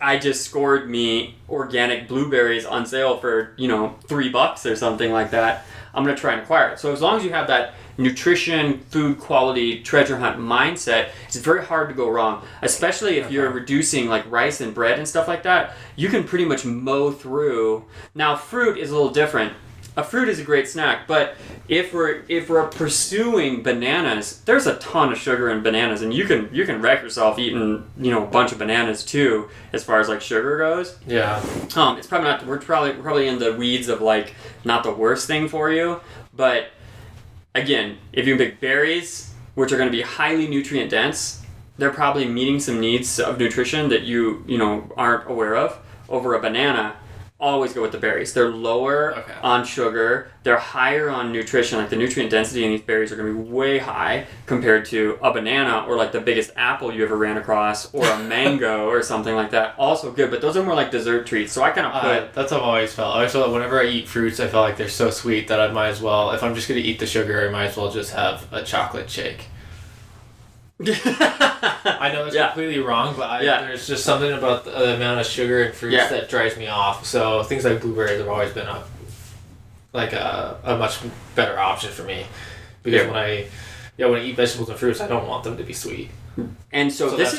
Speaker 1: I just scored me organic blueberries on sale for, $3 or something like that. I'm gonna try and acquire it. So as long as you have that nutrition, food quality, treasure hunt mindset, it's very hard to go wrong, especially if you're reducing rice and bread and stuff like that. You can pretty much mow through. Now, fruit is a little different. A fruit is a great snack, but if we're pursuing bananas, there's a ton of sugar in bananas, and you can wreck yourself eating a bunch of bananas too, as far as sugar goes.
Speaker 2: Yeah.
Speaker 1: It's probably not. We're probably in the weeds of not the worst thing for you, but again, if you pick berries, which are going to be highly nutrient dense, they're probably meeting some needs of nutrition that you aren't aware of. Over a banana, always go with the berries. They're lower on sugar. They're higher on nutrition. The nutrient density in these berries are going to be way high compared to a banana or the biggest apple you ever ran across, or a mango or something like that. Also good, but those are more dessert treats. So I kind of put...
Speaker 2: That's how I've always felt. I always feel whenever I eat fruits, I feel like they're so sweet that I might as well, if I'm just going to eat the sugar, I might as well just have a chocolate shake. I know it's completely wrong, but there's just something about the amount of sugar in fruits that drives me off. So things like blueberries have always been a much better option for me, because when I eat vegetables and fruits, I don't want them to be sweet.
Speaker 1: And so this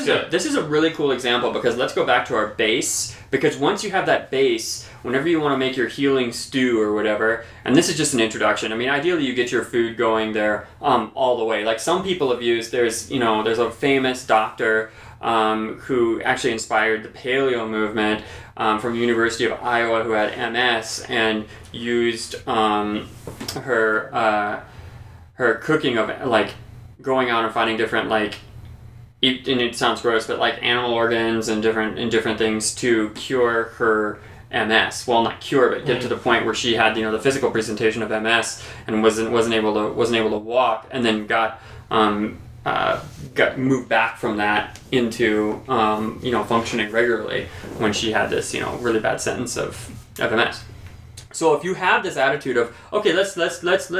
Speaker 1: is a really cool example, because let's go back to our base, because once you have that base, whenever you want to make your healing stew or whatever, and this is just an introduction. I mean, ideally you get your food going there all the way. Some people have used, there's a famous doctor who actually inspired the paleo movement from the University of Iowa, who had MS and used her cooking of going out and finding different and it sounds gross, but like animal organs and different things to cure her MS. Well, not cure, but get to the point where she had the physical presentation of MS and wasn't able to walk, and then got moved back from that into functioning regularly when she had this really bad sentence of MS. So if you have this attitude of, okay, let's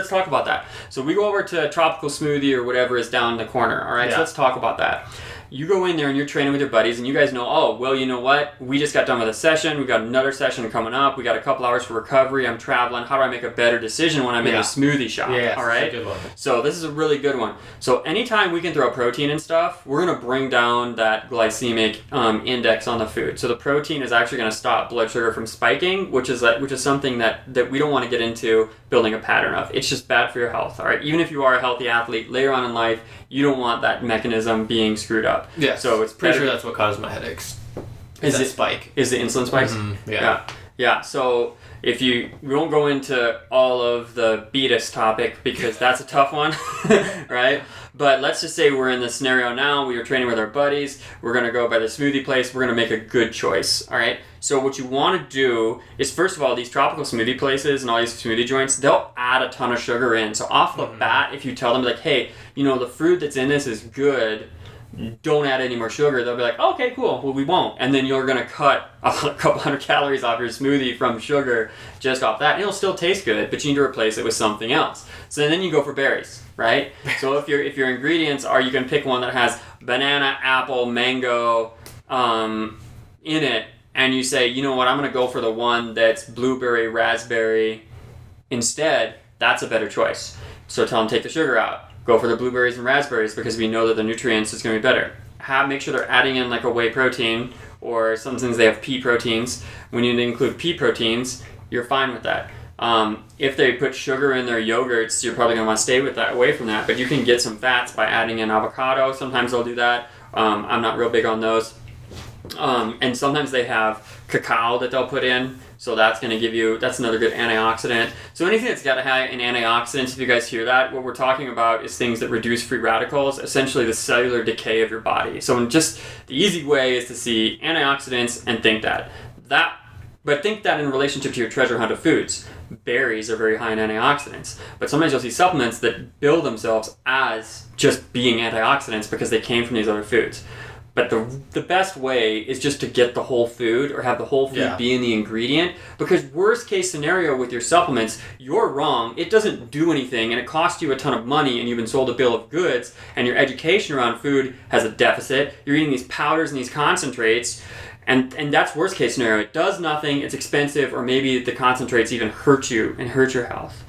Speaker 1: talk about that. So we go over to Tropical Smoothie or whatever is down the corner, all right? Yeah. So let's talk about that. You go in there and you're training with your buddies, and you guys know, oh, well, you know what? We just got done with a session. We got another session coming up. We got a couple hours for recovery. I'm traveling. How do I make a better decision when I'm in a smoothie shop?
Speaker 2: Yeah,
Speaker 1: all right?
Speaker 2: That's a good one.
Speaker 1: So this is a really good one. So anytime we can throw protein and stuff, we're going to bring down that glycemic index on the food. So the protein is actually going to stop blood sugar from spiking, which is something that we don't want to get into building a pattern of. It's just bad for your health, all right? Even if you are a healthy athlete, later on in life, you don't want that mechanism being screwed up.
Speaker 2: Yeah.
Speaker 1: So it's
Speaker 2: pretty sure that's what caused my headaches. Is that spike?
Speaker 1: Is the insulin spikes?
Speaker 2: Mm-hmm.
Speaker 1: Yeah. So we won't go into all of the beatus topic because that's a tough one, right? But let's just say we're in this scenario now. We are training with our buddies. We're going to go by the smoothie place. We're going to make a good choice, all right? So what you want to do is, first of all, these tropical smoothie places and all these smoothie joints, they'll add a ton of sugar in. So off the bat, if you tell them, like, hey, the fruit that's in this is good, don't add any more sugar, they'll be like, oh, okay, cool, well, we won't. And then you're going to cut a couple hundred calories off your smoothie from sugar just off that. And it'll still taste good, but you need to replace it with something else. So then you go for berries, right? So if your ingredients are, you can pick one that has banana, apple, mango in it, and you say, you know what, I'm going to go for the one that's blueberry, raspberry instead, that's a better choice. So tell them, take the sugar out. Go for the blueberries and raspberries because we know that the nutrients is going to be better. Make sure they're adding in like a whey protein, or sometimes they have pea proteins. When you include pea proteins, you're fine with that. If they put sugar in their yogurts, you're probably going to want to stay away from that. But you can get some fats by adding in avocado. Sometimes they'll do that. I'm not real big on those. And sometimes they have cacao that they'll put in. So that's another good antioxidant. So anything that's got to have an antioxidant, if you guys hear that, what we're talking about is things that reduce free radicals, essentially the cellular decay of your body. So just the easy way is to see antioxidants and think that. But think that in relationship to your treasure hunt of foods. Berries are very high in antioxidants. But sometimes you'll see supplements that bill themselves as just being antioxidants because they came from these other foods. But the best way is just to get the whole food, or have the whole food be in the ingredient. Because worst case scenario with your supplements, you're wrong. It doesn't do anything, and it costs you a ton of money, and you've been sold a bill of goods, and your education around food has a deficit. You're eating these powders and these concentrates, and that's worst case scenario. It does nothing, it's expensive, or maybe the concentrates even hurt you and hurt your health.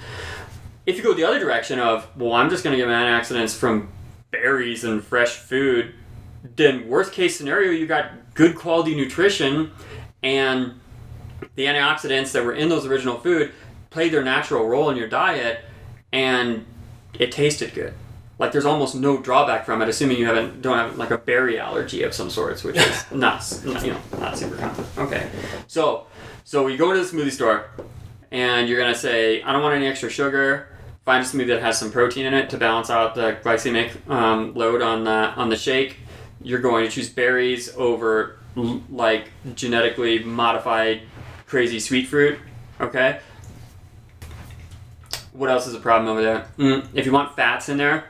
Speaker 1: If you go the other direction of, well, I'm just going to get my antioxidants from berries and fresh food, then worst case scenario, you got good quality nutrition, and the antioxidants that were in those original food played their natural role in your diet, and it tasted good. Like there's almost no drawback from it, assuming you don't have like a berry allergy of some sorts, which is not super common. Okay, so you go into the smoothie store, and you're gonna say, I don't want any extra sugar. Find a smoothie that has some protein in it to balance out the glycemic load on the shake. You're going to choose berries over like genetically modified crazy sweet fruit, okay? What else is a problem over there? If you want fats in there,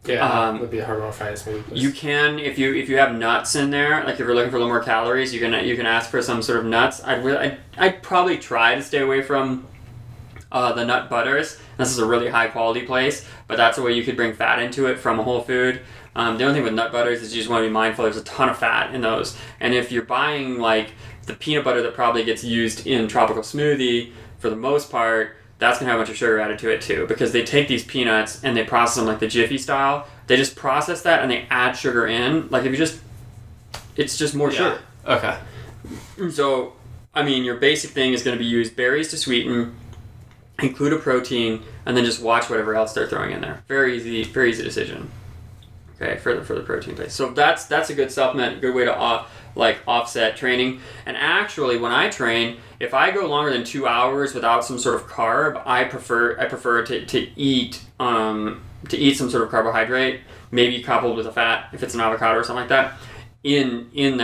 Speaker 2: would be a hard one to find a smoothie place.
Speaker 1: You can, if you have nuts in there, like if you're looking for a little more calories, you can ask for some sort of nuts. I'd probably try to stay away from the nut butters. This is a really high quality place, but that's a way you could bring fat into it from a whole food. The only thing with nut butters is you just want to be mindful there's a ton of fat in those. And if you're buying like the peanut butter that probably gets used in tropical smoothie, for the most part, that's going to have a bunch of sugar added to it too, because they take these peanuts and they process them like the Jiffy style. They just process that and they add sugar in. Like it's just more sugar.
Speaker 2: Okay. So,
Speaker 1: I mean, your basic thing is going to be use berries to sweeten, include a protein, and then just watch whatever else they're throwing in there. Very easy decision. Okay, for the protein place. So that's a good supplement, good way to offset training. And actually, when I train, if I go longer than 2 hours without some sort of carb, I prefer to eat to eat some sort of carbohydrate, maybe coupled with a fat if it's an avocado or something like that, in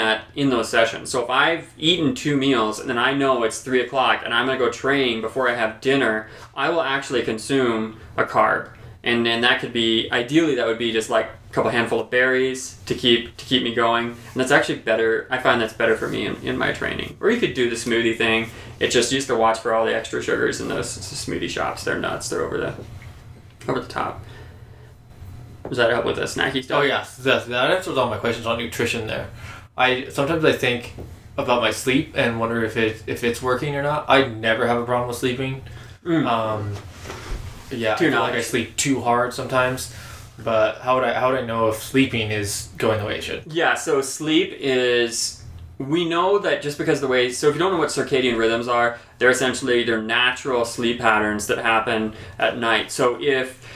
Speaker 1: those sessions. So if I've eaten 2 meals and then I know it's 3 o'clock and I'm gonna go train before I have dinner, I will actually consume a carb. And then that could be, ideally that would be just like a couple handful of berries to keep me going. And that's actually better. I find that's better for me in my training. Or you could do the smoothie thing. It's just you have to watch for all the extra sugars in those smoothie shops. They're nuts. They're over the top. Does that help with the snacky stuff?
Speaker 2: Oh yeah, that answers all my questions on nutrition there. Sometimes I think about my sleep and wonder if it's working or not. I never have a problem with sleeping. Yeah, I feel like I sleep too hard sometimes, but how would I know if sleeping is going the way it should?
Speaker 1: Yeah, so sleep is, we know that just because the way, so if you don't know what circadian rhythms are, they're natural sleep patterns that happen at night. So if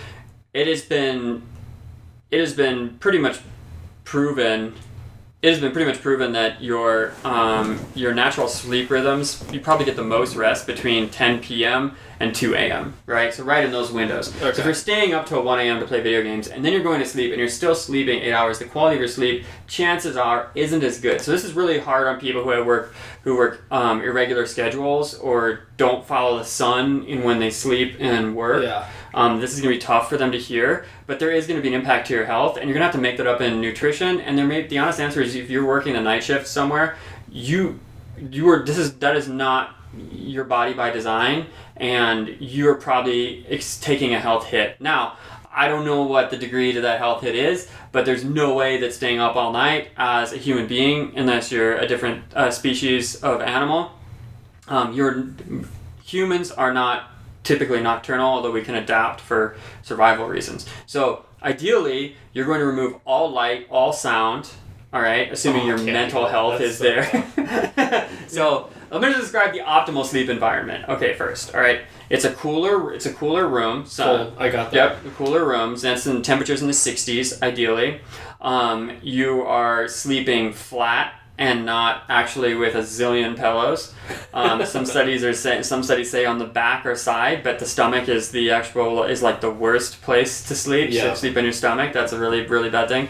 Speaker 1: it has been pretty much proven that your natural sleep rhythms, you probably get the most rest between 10 p.m. and 2 a.m., right? So right in those windows. Okay. So if you're staying up till 1 a.m. to play video games and then you're going to sleep and you're still sleeping 8 hours, the quality of your sleep, chances are, isn't as good. So this is really hard on people who work irregular schedules or don't follow the sun in when they sleep and work.
Speaker 2: Yeah.
Speaker 1: This is going to be tough for them to hear, but there is going to be an impact to your health, and you're going to have to make that up in nutrition. And the honest answer is, if you're working a night shift somewhere, that is not your body by design, and you're probably taking a health hit. Now, I don't know what the degree to that health hit is, but there's no way that staying up all night as a human being, unless you're a different species of animal, humans are not typically nocturnal, although we can adapt for survival reasons. So ideally, you're going to remove all light, all sound, all right, assuming your mental health is there. So let me describe the optimal sleep environment. Okay, first, all right, it's a cooler room. So
Speaker 2: I got that.
Speaker 1: Yep, the cooler rooms. That's in temperatures in the 60s, ideally. You are sleeping flat and not actually with a zillion pillows. Some studies say on the back or side, but the stomach is like the worst place to sleep.
Speaker 2: Yeah.
Speaker 1: So sleep on your stomach, that's a really, really bad thing.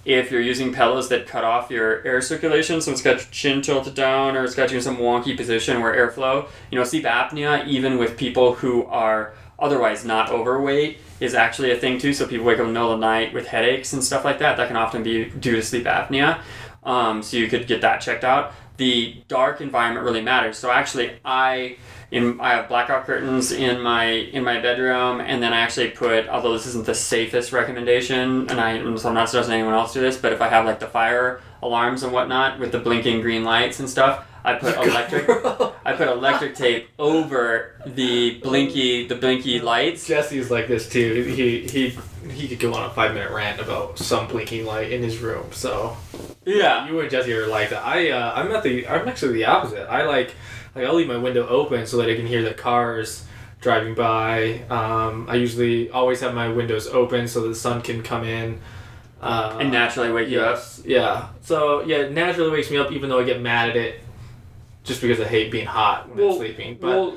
Speaker 1: If you're using pillows that cut off your air circulation, so it's got your chin tilted down or it's got you in some wonky position where airflow, sleep apnea, even with people who are otherwise not overweight, is actually a thing too. So people wake up in the middle of the night with headaches and stuff like that. That can often be due to sleep apnea. So you could get that checked out. The dark environment really matters. So actually, I have blackout curtains in my bedroom, and then I actually put, although this isn't the safest recommendation, so I'm not suggesting anyone else do this, but if I have like the fire alarms and whatnot with the blinking green lights and stuff, I put electric tape over the blinky lights.
Speaker 2: Jesse's like this too. He could go on a 5-minute rant about some blinking light in his room. So
Speaker 1: yeah,
Speaker 2: you and Jesse are like that. I'm actually the opposite. I'll leave my window open so that I can hear the cars driving by. I usually always have my windows open so the sun can come in.
Speaker 1: And naturally wake you up.
Speaker 2: Yeah. So yeah, it naturally wakes me up, even though I get mad at it just because I hate being hot when I'm sleeping. But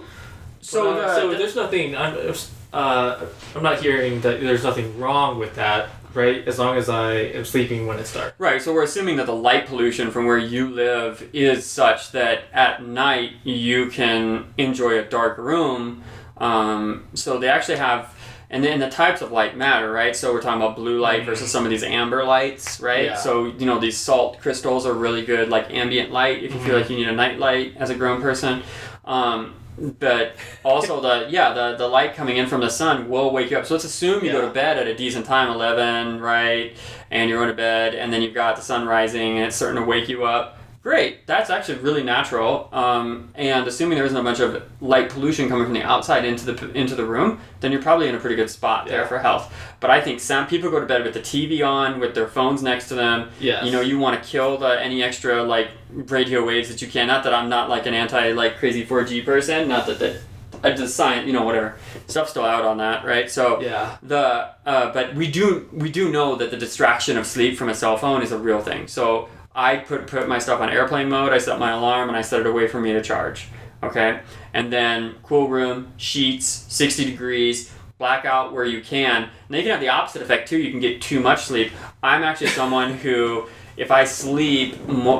Speaker 2: so there's nothing. I'm not hearing that there's nothing wrong with that, right? As long as I am sleeping when it's dark.
Speaker 1: Right. So we're assuming that the light pollution from where you live is such that at night you can enjoy a dark room. So they actually have. And then the types of light matter, right? So we're talking about blue light versus some of these amber lights, right? Yeah. So, these salt crystals are really good, like ambient light, if you feel like you need a night light as a grown person. But also the light coming in from the sun will wake you up. So let's assume you go to bed at a decent time, 11, right? And you're going to bed, and then you've got the sun rising, and it's starting to wake you up. Great, that's actually really natural. And assuming there isn't a bunch of light pollution coming from the outside into the room, then you're probably in a pretty good spot there for health. But I think some people go to bed with the TV on, with their phones next to them.
Speaker 2: Yes.
Speaker 1: You want to kill any extra radio waves that you can. Not that I'm not an anti crazy 4G person. Not that I just science, whatever stuff's still out on that, right? So
Speaker 2: yeah.
Speaker 1: But we do know that the distraction of sleep from a cell phone is a real thing. So I put my stuff on airplane mode, I set my alarm, and I set it away for me to charge, okay? And then cool room, sheets, 60 degrees, blackout where you can. And then you can have the opposite effect too. You can get too much sleep. I'm actually someone who, if I sleep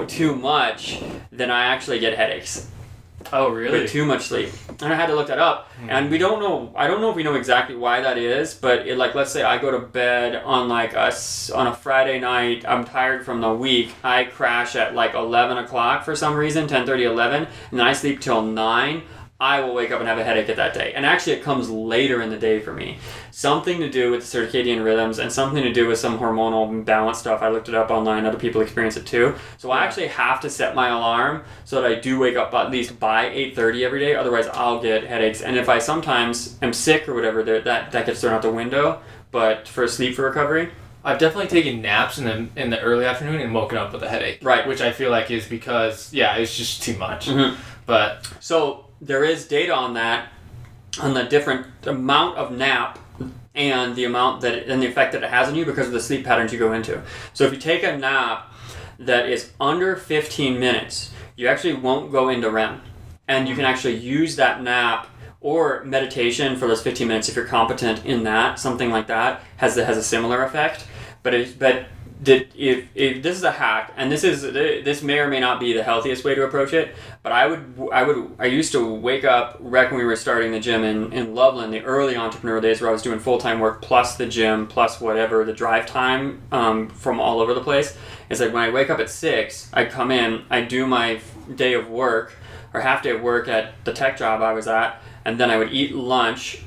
Speaker 1: too much, then I actually get headaches.
Speaker 2: Oh, really?
Speaker 1: With too much sleep. And I had to look that up. And we don't know, I don't know if we know exactly why that is, but like, let's say I go to bed on on a Friday night, I'm tired from the week, I crash at like 11 o'clock for some reason, 10:30, 11, and then I sleep till 9, I will wake up and have a headache at that day. And actually it comes later in the day for me. Something to do with the circadian rhythms and something to do with some hormonal balance stuff. I looked it up online. Other people experience it too. So I actually have to set my alarm so that I do wake up at least by 8:30 every day. Otherwise I'll get headaches. And if I sometimes am sick or whatever, that gets thrown out the window. But for sleep for recovery,
Speaker 2: I've definitely taken naps in the early afternoon and woken up with a headache.
Speaker 1: Right.
Speaker 2: Which I feel like is because, it's just too much.
Speaker 1: Mm-hmm.
Speaker 2: But
Speaker 1: so there is data on that, on the different amount of nap and the amount and the effect that it has on you because of the sleep patterns you go into. So if you take a nap that is under 15 minutes, you actually won't go into REM. And you can actually use that nap or meditation for those 15 minutes if you're competent in that. Something like that has a similar effect. If this is a hack, and this may or may not be the healthiest way to approach it, but I used to wake up right when we were starting the gym in Loveland, the early entrepreneurial days where I was doing full-time work plus the gym plus whatever the drive time from all over the place. It's like when I wake up at 6, I come in, I do my day of work or half day of work at the tech job I was at, and then I would eat lunch,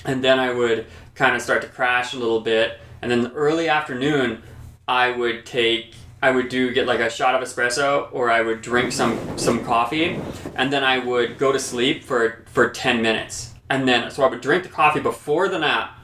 Speaker 1: and then I would kind of start to crash a little bit, and then the early afternoon I would get like a shot of espresso, or I would drink some coffee, and then I would go to sleep for 10 minutes. And then, so I would drink the coffee before the nap,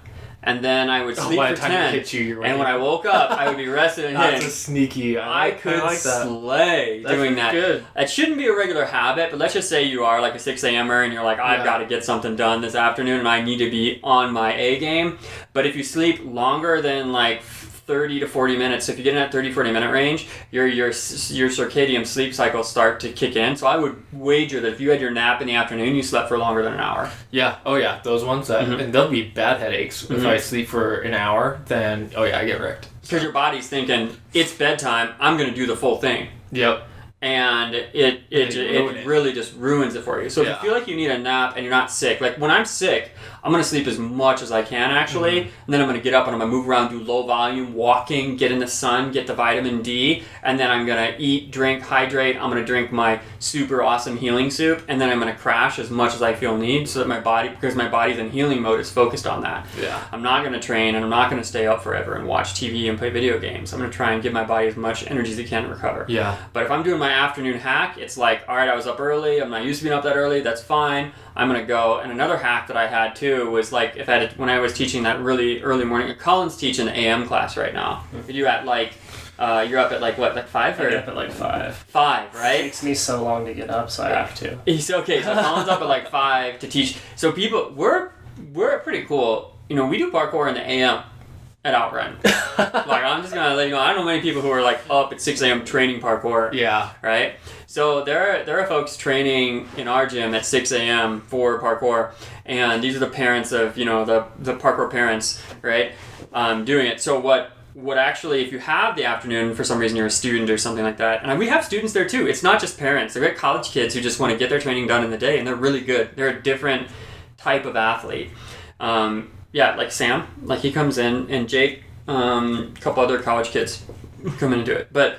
Speaker 1: and then I would sleep for 10. And when I woke up, I would be rested and hitting.
Speaker 2: That's a sneaky.
Speaker 1: I could slay doing that.
Speaker 2: Good.
Speaker 1: It shouldn't be a regular habit, but let's just say you are like a 6 a.m.er and you're like, I've got to get something done this afternoon and I need to be on my A game. But if you sleep longer than like 30 to 40 minutes, if you get in that 30-40 minute range, your circadian sleep cycles start to kick in. So I would wager that if you had your nap in the afternoon, you slept for longer than an hour.
Speaker 2: Yeah. Oh yeah. Those ones and they'll be bad headaches. Mm-hmm. If I sleep for an hour, then I get wrecked.
Speaker 1: Because your body's thinking, it's bedtime, I'm going to do the full thing.
Speaker 2: Yep.
Speaker 1: And it really just ruins it for you. So if you feel like you need a nap and you're not sick, like when I'm sick, I'm going to sleep as much as I can actually, and then I'm going to get up and I'm going to move around, do low volume walking, get in the sun, get the vitamin D, and then I'm going to eat, drink, hydrate. I'm going to drink my super awesome healing soup, and then I'm going to crash as much as I feel need so that because my body's in healing mode, is focused on that.
Speaker 2: Yeah.
Speaker 1: I'm not going to train, and I'm not going to stay up forever and watch TV and play video games. I'm going to try and give my body as much energy as it can to recover.
Speaker 2: Yeah.
Speaker 1: But if I'm doing my afternoon hack, it's like, all right, I was up early, I'm not used to being up that early, that's fine, I'm going to go. And another hack that I had too was like, when I was teaching that really early morning, Colin's teaching the AM class right now. You're up at like what, like 5?
Speaker 3: I get up at like 5.
Speaker 1: 5, right?
Speaker 3: It takes me so long to get up, so I have to.
Speaker 1: He's okay, so Colin's up at like 5 to teach. So people, we're pretty cool. We do parkour in the AM at Outrun. Like, I'm just gonna let you know, I don't know many people who are like up at 6 a.m. training parkour.
Speaker 2: Yeah.
Speaker 1: Right? So there are folks training in our gym at 6 a.m. for parkour, and these are the parents of, the parkour parents, right? Doing it. So what actually, if you have the afternoon, for some reason you're a student or something like that, and we have students there too, it's not just parents, they've got college kids who just want to get their training done in the day, and they're really good. They're a different type of athlete. Like Sam, like he comes in, and Jake, a couple other college kids come in and do it. But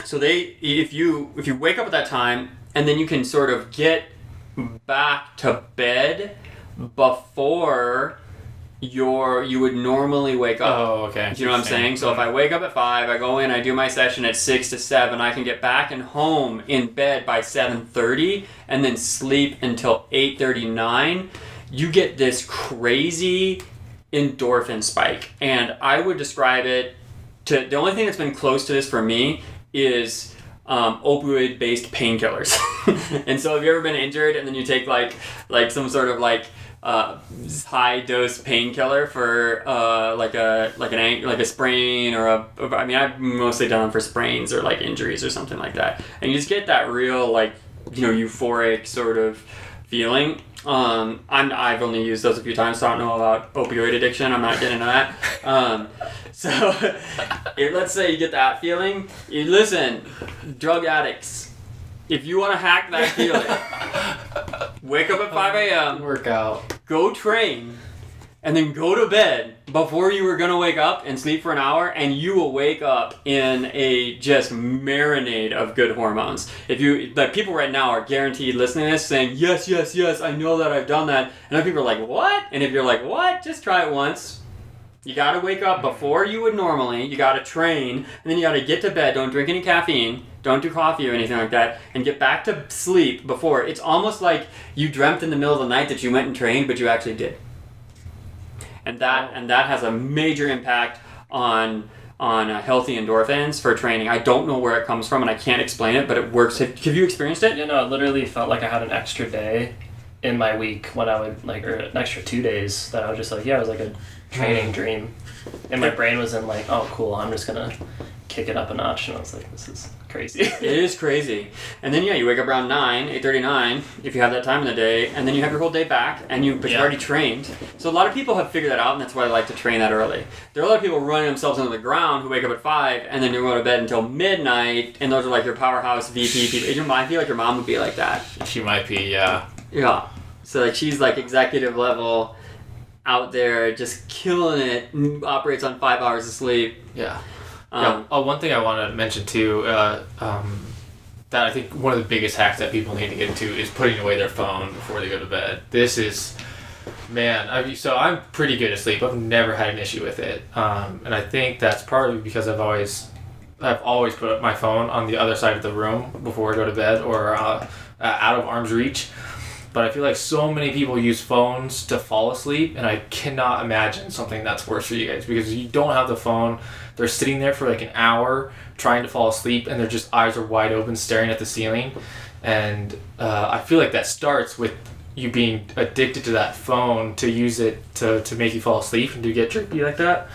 Speaker 1: so if you wake up at that time, and then you can sort of get back to bed before you would normally wake up.
Speaker 2: Oh, okay.
Speaker 1: Do you know what I'm saying? So if I wake up at 5, I go in, I do my session at 6 to 7, I can get back and home in bed by 7:30, and then sleep until 8:39. You get this crazy endorphin spike. And I would describe it the only thing that's been close to this for me is opioid-based painkillers. And so have you ever been injured and then you take like some sort of high-dose painkiller for like a sprain or I've mostly done them for sprains or like injuries or something like that. And you just get that real euphoric sort of feeling. I've only used those a few times, so I don't know about opioid addiction. I'm not getting into that. So let's say you get that feeling. You listen, drug addicts. If you want to hack that feeling, wake up at 5 a.m.
Speaker 2: Work out.
Speaker 1: Go train, and then go to bed before you were going to wake up and sleep for an hour, and you will wake up in a just marinade of good hormones. If you, like, people right now are guaranteed listening to this saying, yes, yes, yes, I know that, I've done that. And other people are like, what? And if you're like, what? Just try it once. You got to wake up before you would normally. You got to train, and then you got to get to bed. Don't drink any caffeine. Don't do coffee or anything like that, and get back to sleep before. It's almost like you dreamt in the middle of the night that you went and trained, but you actually did. And that has a major impact on healthy endorphins for training. I don't know where it comes from, and I can't explain it, but it works. Have you experienced it?
Speaker 3: You know, it literally felt like I had an extra day in my week when I would, like, or an extra 2 days that I was just like, yeah, it was like a training dream. And my brain was in like, oh, cool, I'm just going to kick it up a notch. And I was like, this is crazy.
Speaker 1: It is crazy. And then, you wake up around 8:39, if you have that time in the day, and then you have your whole day back, but you've already trained. So a lot of people have figured that out, and that's why I like to train that early. There are a lot of people running themselves into the ground who wake up at 5, and then you go to bed until midnight, and those are like your powerhouse VP people. I feel like your mom would be like that.
Speaker 2: She might be, yeah.
Speaker 1: Yeah. So, like, she's like executive level out there just killing it, operates on 5 hours of sleep.
Speaker 2: Yeah. One thing I want to mention too, that I think one of the biggest hacks that people need to get into is putting away their phone before they go to bed. This is, man, so I'm pretty good at sleep. I've never had an issue with it. And I think that's partly because I've always put my phone on the other side of the room before I go to bed, or out of arm's reach. But I feel like so many people use phones to fall asleep, and I cannot imagine something that's worse for you guys, because you don't have the phone. They're sitting there for like an hour trying to fall asleep, and their just eyes are wide open staring at the ceiling. And I feel like that starts with you being addicted to that phone, to use it to make you fall asleep and to get trippy like that.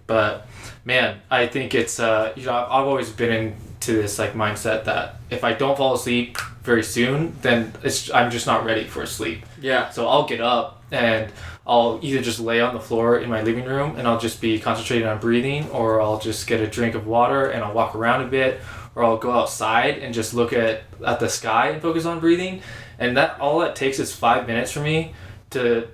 Speaker 2: But man, I think it's I've always been into this like mindset that if I don't fall asleep very soon, then I'm just not ready for sleep.
Speaker 1: Yeah.
Speaker 2: So I'll get up and I'll either just lay on the floor in my living room and I'll just be concentrating on breathing, or I'll just get a drink of water and I'll walk around a bit, or I'll go outside and just look at the sky and focus on breathing. And all that takes is 5 minutes for me to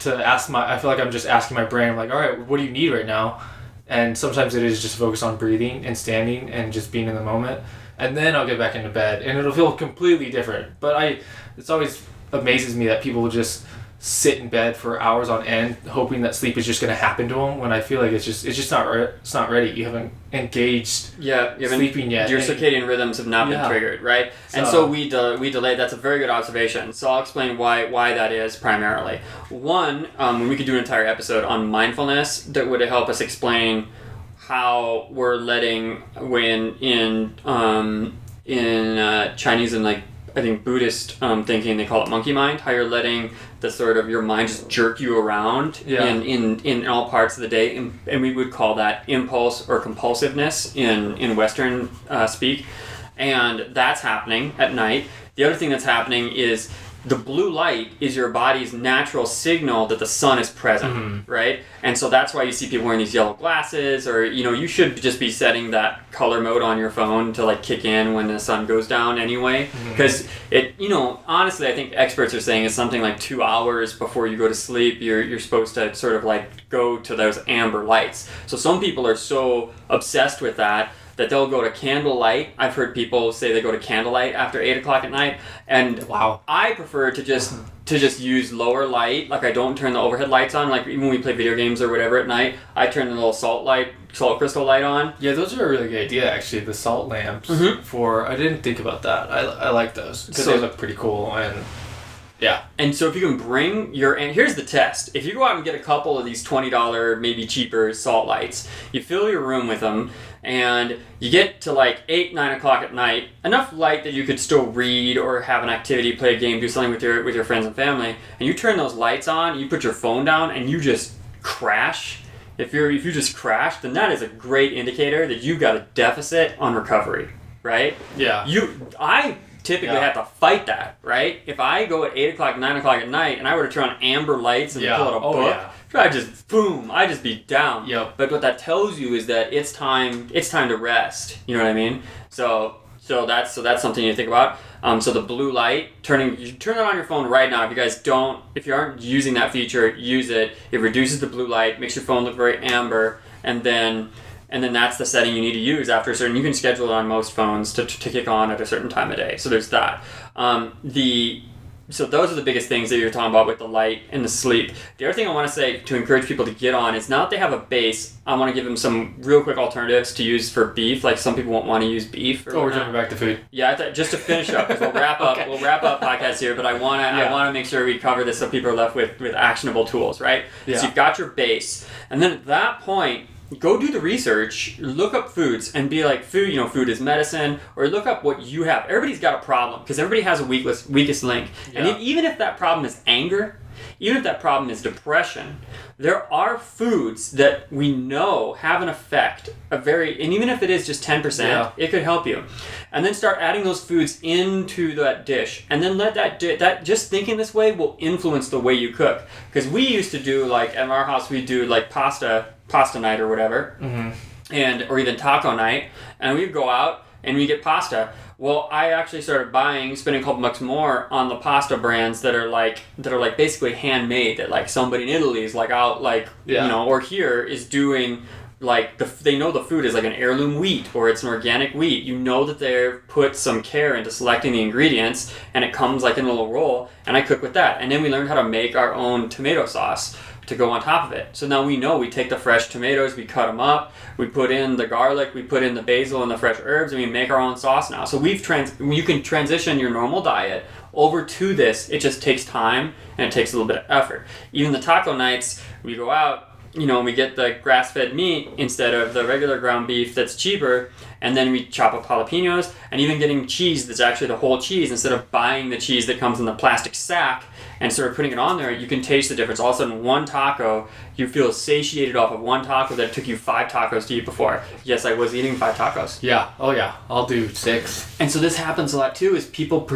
Speaker 2: ask I feel like I'm just asking my brain, I'm like, all right, what do you need right now? And sometimes it is just focus on breathing and standing and just being in the moment. And then I'll get back into bed and it'll feel completely different. But it's always amazes me that people will just sit in bed for hours on end hoping that sleep is just going to happen to them, when I feel like it's just not ready. You haven't engaged sleeping yet.
Speaker 1: Your circadian rhythms have not been triggered, right? And so we delay. That's a very good observation. So I'll explain why that is primarily. One, we could do an entire episode on mindfulness that would help us explain how we're letting, in Chinese and like I think Buddhist thinking, they call it monkey mind, how you're letting the sort of your mind just jerk you around in all parts of the day, and we would call that impulse or compulsiveness in Western speak, and that's happening at night. The other thing that's happening is the blue light is your body's natural signal that the sun is present, right? And so that's why you see people wearing these yellow glasses, or, you should just be setting that color mode on your phone to like kick in when the sun goes down anyway. Because it, honestly, I think experts are saying it's something like 2 hours before you go to sleep, you're supposed to sort of like go to those amber lights. So some people are so obsessed with that they'll go to candlelight. I've heard people say they go to candlelight after 8 o'clock at night, and
Speaker 2: wow.
Speaker 1: I prefer to just use lower light. Like, I don't turn the overhead lights on. Like, even when we play video games or whatever at night, I turn the little salt crystal light on.
Speaker 2: Yeah, those are a really good idea, actually. The salt lamps I didn't think about that. I like those because they look pretty cool. And yeah.
Speaker 1: And so if you can bring and here's the test. If you go out and get a couple of these $20, maybe cheaper salt lights, you fill your room with them, and you get to like 8, 9 o'clock at night, enough light that you could still read or have an activity, play a game, do something with your friends and family, and you turn those lights on, you put your phone down, and you just crash. If you just crash, then that is a great indicator that you've got a deficit on recovery, right?
Speaker 2: Yeah.
Speaker 1: typically have to fight that, right? If I go at 8 o'clock, 9 o'clock at night, and I were to turn on amber lights and pull out a book, I'd just be down.
Speaker 2: Yep.
Speaker 1: But what that tells you is that it's time to rest. You know what I mean? So that's something you think about. So the blue light, you turn it on your phone right now. If you aren't using that feature, use it. It reduces the blue light, makes your phone look very amber, and then that's the setting you need to use after a certain. You can schedule it on most phones to kick on at a certain time of day. So there's that. So those are the biggest things that you're talking about with the light and the sleep. The other thing I want to say to encourage people to get on is now that they have a base, I want to give them some real quick alternatives to use for beef. Like some people won't want to use beef.
Speaker 2: We're jumping back to food.
Speaker 1: Yeah, just to finish up, because we'll wrap up. Okay. We'll wrap up podcast here, but I want to make sure we cover this so people are left with actionable tools, right? Yeah. So you've got your base, and then at that point, go do the research, look up foods, and be like, food is medicine, or look up what you have. Everybody's got a problem, because everybody has a weakest link. Yeah. And even if that problem is anger, even if that problem is depression, there are foods that we know have an effect, and even if it is just 10%, it could help you. And then start adding those foods into that dish, and then let that just thinking this way will influence the way you cook. Because we used to do, like, at our house, we do like pasta night or whatever, or even taco night, and we'd go out and we get pasta. Well, I actually started spending a couple bucks more on the pasta brands that are basically handmade, that like somebody in Italy is like out, like, or here is doing, like, they know the food is like an heirloom wheat or it's an organic wheat. You know that they've put some care into selecting the ingredients, and it comes like in a little roll, and I cook with that. And then we learned how to make our own tomato sauce to go on top of it. So now we know we take the fresh tomatoes, we cut them up, we put in the garlic, we put in the basil and the fresh herbs, and we make our own sauce now. So you can transition your normal diet over to this. It just takes time and it takes a little bit of effort. Even the taco nights, we go out, and we get the grass-fed meat instead of the regular ground beef that's cheaper, and then we chop up jalapenos, and even getting cheese that's actually the whole cheese instead of buying the cheese that comes in the plastic sack and sort of putting it on there. You can taste the difference. All of a sudden, one taco, you feel satiated off of one taco that took you 5 tacos to eat before. Yes, I was eating 5 tacos.
Speaker 2: Yeah. Oh yeah. I'll do 6.
Speaker 1: And so this happens a lot too. Is people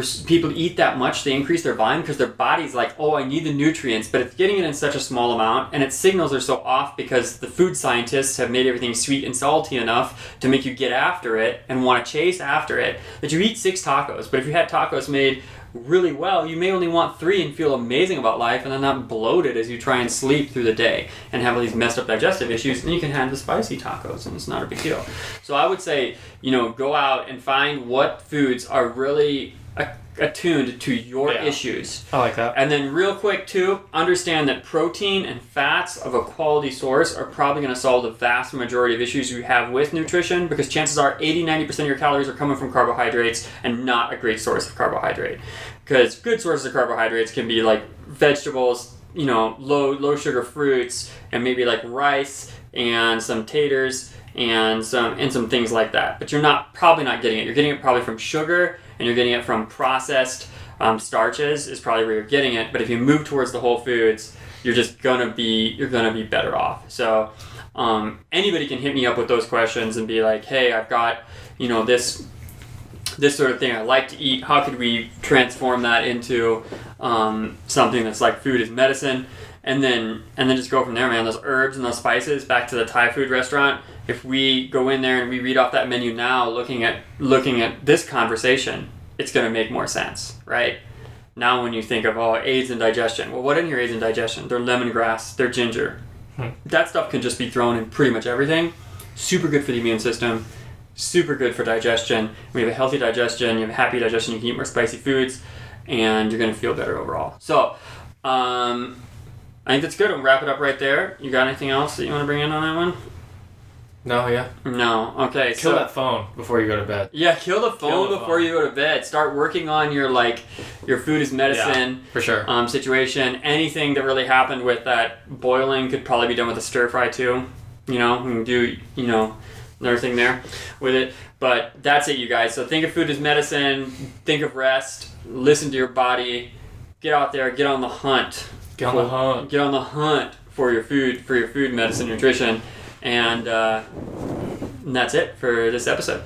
Speaker 1: eat that much, they increase their volume because their body's like, oh, I need the nutrients, but it's getting it in such a small amount, and its signals are so off because the food scientists have made everything sweet and salty enough to make you get after it and want to chase after it, that you eat 6 tacos. But if you had tacos made really well, you may only want 3 and feel amazing about life, and then not bloated as you try and sleep through the day and have all these messed up digestive issues. And you can have the spicy tacos, and it's not a big deal. So I would say, go out and find what foods are really attuned to your issues.
Speaker 2: I like that.
Speaker 1: And then real quick too, understand that protein and fats of a quality source are probably going to solve the vast majority of issues you have with nutrition, because chances are 80-90% of your calories are coming from carbohydrates, and not a great source of carbohydrate. Because good sources of carbohydrates can be like vegetables, low sugar fruits, and maybe like rice and some taters and some things like that. But you're probably not getting it. You're getting it probably from sugar, and you're getting it from processed starches is probably where you're getting it. But if you move towards the whole foods, you're gonna be better off. So anybody can hit me up with those questions and be like, hey, I've got this sort of thing I like to eat. How could we transform that into something that's like food is medicine? And then just go from there, man. Those herbs and those spices, back to the Thai food restaurant. If we go in there and we read off that menu now, looking at this conversation, it's going to make more sense, right? Now when you think of, aids in digestion. Well, what in your aids in digestion? They're lemongrass, they're ginger. That stuff can just be thrown in pretty much everything. Super good for the immune system. Super good for digestion. When you have a healthy digestion, you have a happy digestion, you can eat more spicy foods, and you're going to feel better overall. So, I think that's good. We'll wrap it up right there. You got anything else that you want to bring in on that one?
Speaker 2: No, yeah.
Speaker 1: No, okay.
Speaker 2: Kill that phone before you go to bed.
Speaker 1: Yeah, kill the phone before you go to bed. Start working on your food is medicine
Speaker 2: for sure.
Speaker 1: Situation. Anything that really happened with that boiling could probably be done with a stir fry too. We can do, another thing there with it. But that's it, you guys. So think of food as medicine. Think of rest. Listen to your body. Get out there. Get on the hunt.
Speaker 2: Get on the hunt
Speaker 1: for your food, medicine, nutrition. And that's it for this episode.